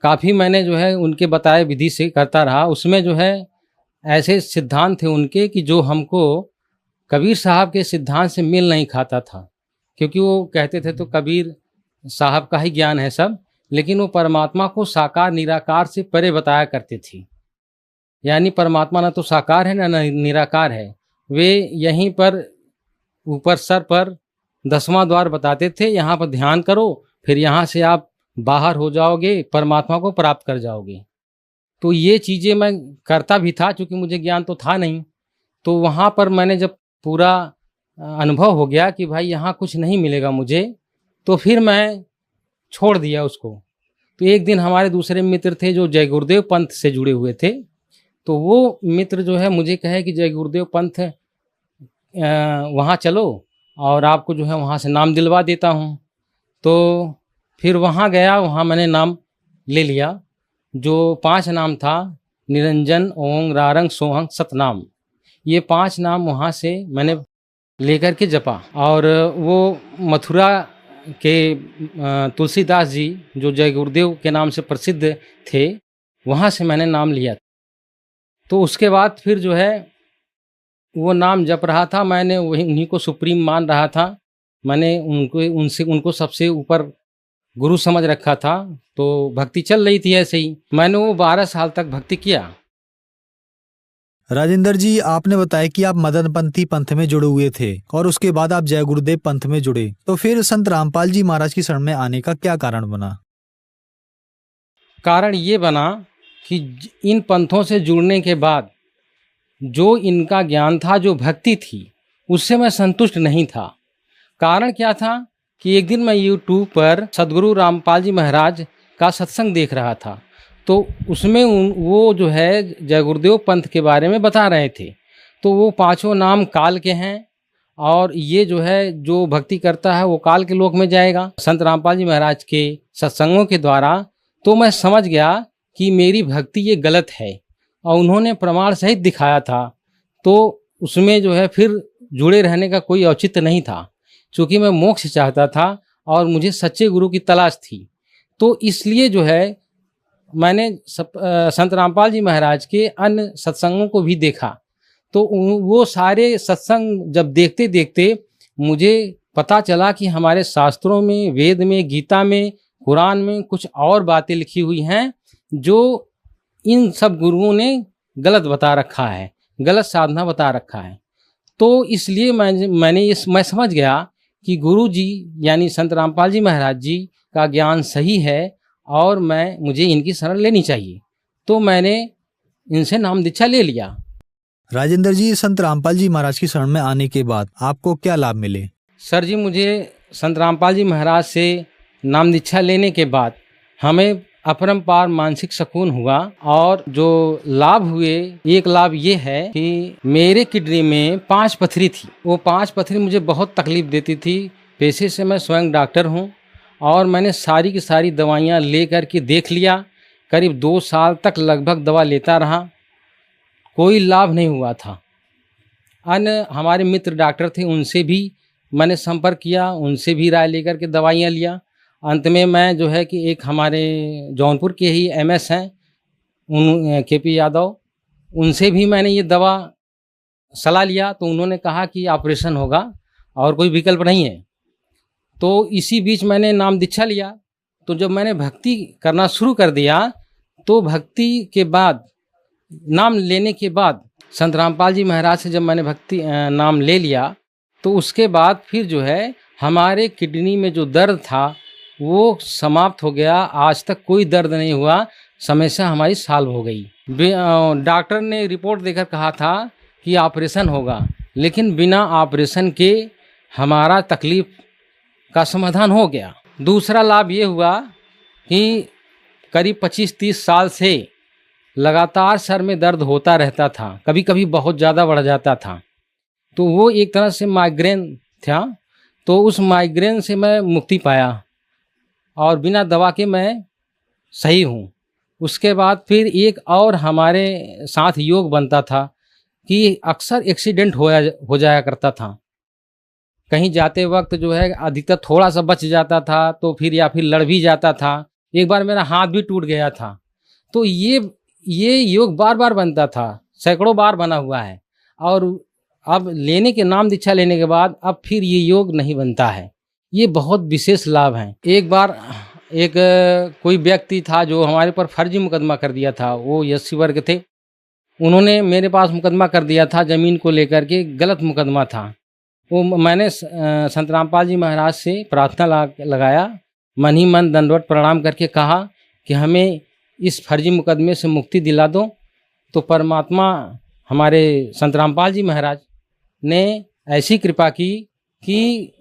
S4: काफ़ी मैंने जो है उनके बताए विधि से करता रहा। उसमें जो है ऐसे सिद्धांत थे उनके कि जो हमको कबीर साहब के सिद्धांत से मेल नहीं खाता था, क्योंकि वो कहते थे तो कबीर साहब का ही ज्ञान है सब, लेकिन वो परमात्मा को साकार निराकार से परे बताया करते थे। यानी परमात्मा ना तो साकार है ना निराकार है। वे यहीं पर ऊपर सर पर 10वां द्वार बताते थे, यहाँ पर ध्यान करो, फिर यहाँ से आप बाहर हो जाओगे, परमात्मा को प्राप्त कर जाओगे। तो ये चीज़ें मैं करता भी था, क्योंकि मुझे ज्ञान तो था नहीं। तो वहाँ पर मैंने जब पूरा अनुभव हो गया कि भाई यहाँ कुछ नहीं मिलेगा मुझे, तो फिर मैं छोड़ दिया उसको। तो एक दिन हमारे दूसरे मित्र थे जो जय गुरुदेव पंथ से जुड़े हुए थे, तो वो मित्र जो है मुझे कहे कि जय गुरुदेव पंथ वहाँ चलो और आपको जो है वहाँ से नाम दिलवा देता हूँ। तो फिर वहाँ गया, वहाँ मैंने नाम ले लिया। जो 5 नाम था, निरंजन, ओंग, रारंग, सोहंग, सतनाम, ये 5 नाम वहाँ से मैंने लेकर के जपा। और वो मथुरा के तुलसीदास जी जो जय गुरुदेव के नाम से प्रसिद्ध थे, वहाँ से मैंने नाम लिया। तो उसके बाद फिर जो है वो नाम जप रहा था, मैंने वही उन्हीं को सुप्रीम मान रहा था। मैंने उनको सबसे ऊपर गुरु समझ रखा था। तो भक्ति चल रही थी ऐसे ही। मैंने वो 12 साल तक भक्ति किया।
S8: राजेंद्र जी, आपने बताया कि आप मदनपंथी पंथ में जुड़े हुए थे और उसके बाद आप जय गुरुदेव पंथ में जुड़े, तो फिर संत रामपाल जी महाराज की शरण में आने का क्या कारण बना?
S4: कारण ये बना कि इन पंथों से जुड़ने के बाद जो इनका ज्ञान था, जो भक्ति थी, उससे मैं संतुष्ट नहीं था। कारण क्या था कि एक दिन मैं यूट्यूब पर सदगुरु रामपाल जी महाराज का सत्संग देख रहा था। तो उसमें वो जो है जय गुरुदेव पंथ के बारे में बता रहे थे। तो वो 5 नाम काल के हैं, और ये जो है जो भक्ति करता है वो काल के लोक में जाएगा संत रामपाल जी महाराज के सत्संगों के द्वारा। तो मैं समझ गया कि मेरी भक्ति ये गलत है, और उन्होंने प्रमाण सहित दिखाया था। तो उसमें जो है फिर जुड़े रहने का कोई औचित्य नहीं था, क्योंकि मैं मोक्ष चाहता था और मुझे सच्चे गुरु की तलाश थी। तो इसलिए जो है मैंने संत रामपाल जी महाराज के अन्य सत्संगों को भी देखा। तो वो सारे सत्संग जब देखते देखते मुझे पता चला कि हमारे शास्त्रों में, वेद में, गीता में, कुरान में कुछ और बातें लिखी हुई हैं जो इन सब गुरुओं ने गलत बता रखा है, गलत साधना बता रखा है। तो इसलिए मैं समझ गया कि गुरु जी यानी संत रामपाल जी महाराज जी का ज्ञान सही है और मुझे इनकी शरण लेनी चाहिए। तो मैंने इनसे नाम दीक्षा ले लिया।
S8: राजेंद्र जी, संत रामपाल जी महाराज की शरण में आने के बाद आपको क्या लाभ मिले?
S4: सर जी, मुझे संत रामपाल जी महाराज से नाम दीक्षा लेने के बाद हमें
S9: अपरंपार मानसिक सुकून हुआ। और जो लाभ हुए, एक लाभ ये है कि मेरे किडनी में 5 पथरी थी। वो 5 पथरी मुझे बहुत तकलीफ देती थी। पेशे से मैं स्वयं डॉक्टर हूँ और मैंने सारी की सारी दवाइयाँ ले कर के देख लिया। करीब 2 साल तक लगभग दवा लेता रहा, कोई लाभ नहीं हुआ था। अन्य हमारे मित्र डॉक्टर थे, उनसे भी मैंने संपर्क किया, उनसे भी राय लेकर के दवाइयाँ लिया। अंत में मैं जो है कि एक हमारे जौनपुर के ही MS हैं, उन KP यादव, उनसे भी मैंने ये दवा सलाह लिया। तो उन्होंने कहा कि ऑपरेशन होगा और कोई विकल्प नहीं है। तो इसी बीच मैंने नाम दीक्षा लिया। तो जब मैंने भक्ति करना शुरू कर दिया, तो भक्ति के बाद, नाम लेने के बाद, संत रामपाल जी महाराज से जब मैंने भक्ति नाम ले लिया, तो उसके बाद फिर जो है हमारे किडनी में जो दर्द था वो समाप्त हो गया। आज तक कोई दर्द नहीं हुआ, समस्या हमारी सॉल्व हो गई। डॉक्टर ने रिपोर्ट देकर कहा था कि ऑपरेशन होगा, लेकिन बिना ऑपरेशन के हमारा तकलीफ का समाधान हो गया। दूसरा लाभ ये हुआ कि करीब 25-30 साल से लगातार सर में दर्द होता रहता था, कभी कभी बहुत ज़्यादा बढ़ जाता था। तो वो एक तरह से माइग्रेन था। तो उस माइग्रेन से मैं मुक्ति पाया और बिना दवा के मैं सही हूँ। उसके बाद फिर एक और हमारे साथ योग बनता था कि अक्सर एक्सीडेंट हो जाया करता था। कहीं जाते वक्त जो है अधिकतर थोड़ा सा बच जाता था, तो फिर या फिर लड़ भी जाता था। एक बार मेरा हाथ भी टूट गया था। तो ये योग बार बार बनता था, सैकड़ों बार बना हुआ है। और अब लेने के नाम दीक्षा लेने के बाद अब फिर ये योग नहीं बनता है। ये बहुत विशेष लाभ हैं। एक बार एक कोई व्यक्ति था जो हमारे पर फर्जी मुकदमा कर दिया था। वो SC वर्ग थे, उन्होंने मेरे पास मुकदमा कर दिया था ज़मीन को लेकर के, गलत मुकदमा था। वो मैंने संत रामपाल जी महाराज से प्रार्थना लगाया, मन ही मन दंडवत प्रणाम करके कहा कि हमें इस फर्जी मुकदमे से मुक्ति दिला दो। तो परमात्मा हमारे संत रामपाल जी महाराज ने ऐसी कृपा की कि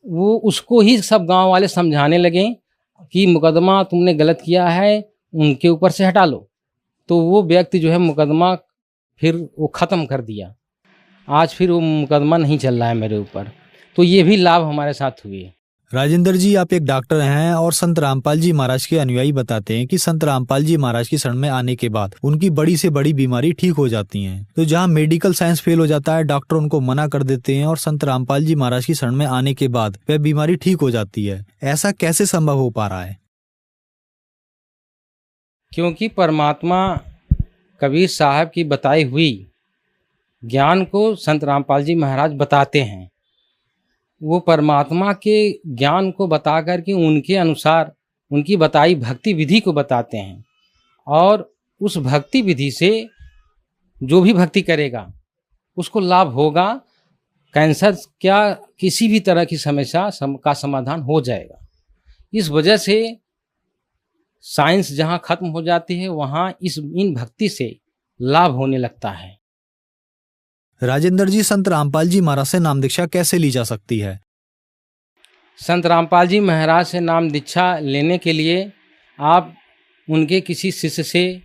S9: वो उसको ही सब गांव वाले समझाने लगे कि मुकदमा तुमने गलत किया है, उनके ऊपर से हटा लो। तो वो व्यक्ति जो है मुकदमा फिर वो ख़त्म कर दिया। आज फिर वो मुकदमा नहीं चल रहा है मेरे ऊपर। तो ये भी लाभ हमारे साथ हुए।
S8: राजेंद्र जी, आप एक डॉक्टर हैं और संत रामपाल जी महाराज के अनुयायी बताते हैं कि संत रामपाल जी महाराज की शरण में आने के बाद उनकी बड़ी से बड़ी बीमारी ठीक हो जाती है। तो जहां मेडिकल साइंस फेल हो जाता है, डॉक्टर उनको मना कर देते हैं, और संत रामपाल जी महाराज की शरण में आने के बाद वह बीमारी ठीक हो जाती है। ऐसा कैसे संभव हो पा रहा है?
S9: क्योंकि परमात्मा कबीर साहब की बताई हुई ज्ञान को संत रामपाल जी महाराज बताते हैं। वो परमात्मा के ज्ञान को बता कर के उनके अनुसार उनकी बताई भक्ति विधि को बताते हैं। और उस भक्ति विधि से जो भी भक्ति करेगा उसको लाभ होगा। कैंसर क्या किसी भी तरह की समस्या का समाधान हो जाएगा। इस वजह से साइंस जहाँ खत्म हो जाती है वहाँ इन भक्ति से लाभ होने लगता है।
S8: राजेंद्र जी, संत रामपाल जी महाराज से नाम दीक्षा कैसे ली जा सकती है?
S9: संत रामपाल जी महाराज से नाम दीक्षा लेने के लिए आप उनके किसी शिष्य से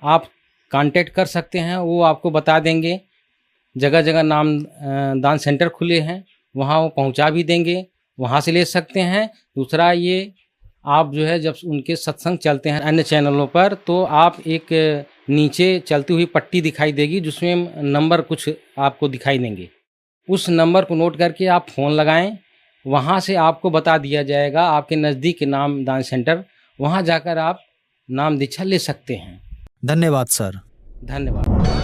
S9: आप कांटेक्ट कर सकते हैं। वो आपको बता देंगे। जगह जगह नाम दान सेंटर खुले हैं, वहाँ वो पहुँचा भी देंगे, वहाँ से ले सकते हैं। दूसरा ये, आप जो है जब उनके सत्संग चलते हैं अन्य चैनलों पर, तो आप एक नीचे चलती हुई पट्टी दिखाई देगी जिसमें नंबर कुछ आपको दिखाई देंगे। उस नंबर को नोट करके आप फ़ोन लगाएं, वहाँ से आपको बता दिया जाएगा आपके नज़दीक के नाम दान सेंटर, वहाँ जाकर आप नाम दीक्षा ले सकते हैं।
S8: धन्यवाद सर।
S9: धन्यवाद।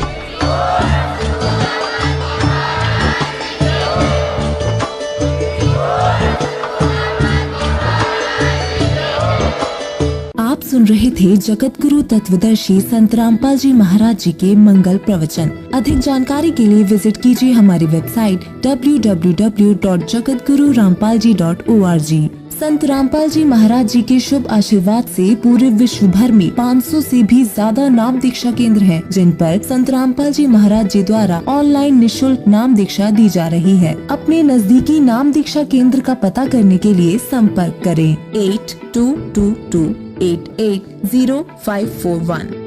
S10: आप सुन रहे थे जगत गुरु तत्वदर्शी संत रामपाल जी महाराज जी के मंगल प्रवचन। अधिक जानकारी के लिए विजिट कीजिए हमारी वेबसाइट www.jagatgururampalji.org। संत रामपाल जी महाराज जी के शुभ आशीर्वाद से पूरे विश्व भर में 500 से भी ज्यादा नाम दीक्षा केंद्र हैं, जिन पर संत रामपाल जी महाराज जी द्वारा ऑनलाइन निशुल्क नाम दीक्षा दी जा रही है। अपने नजदीकी नाम दीक्षा केंद्र का पता करने के लिए संपर्क करें 8222880541।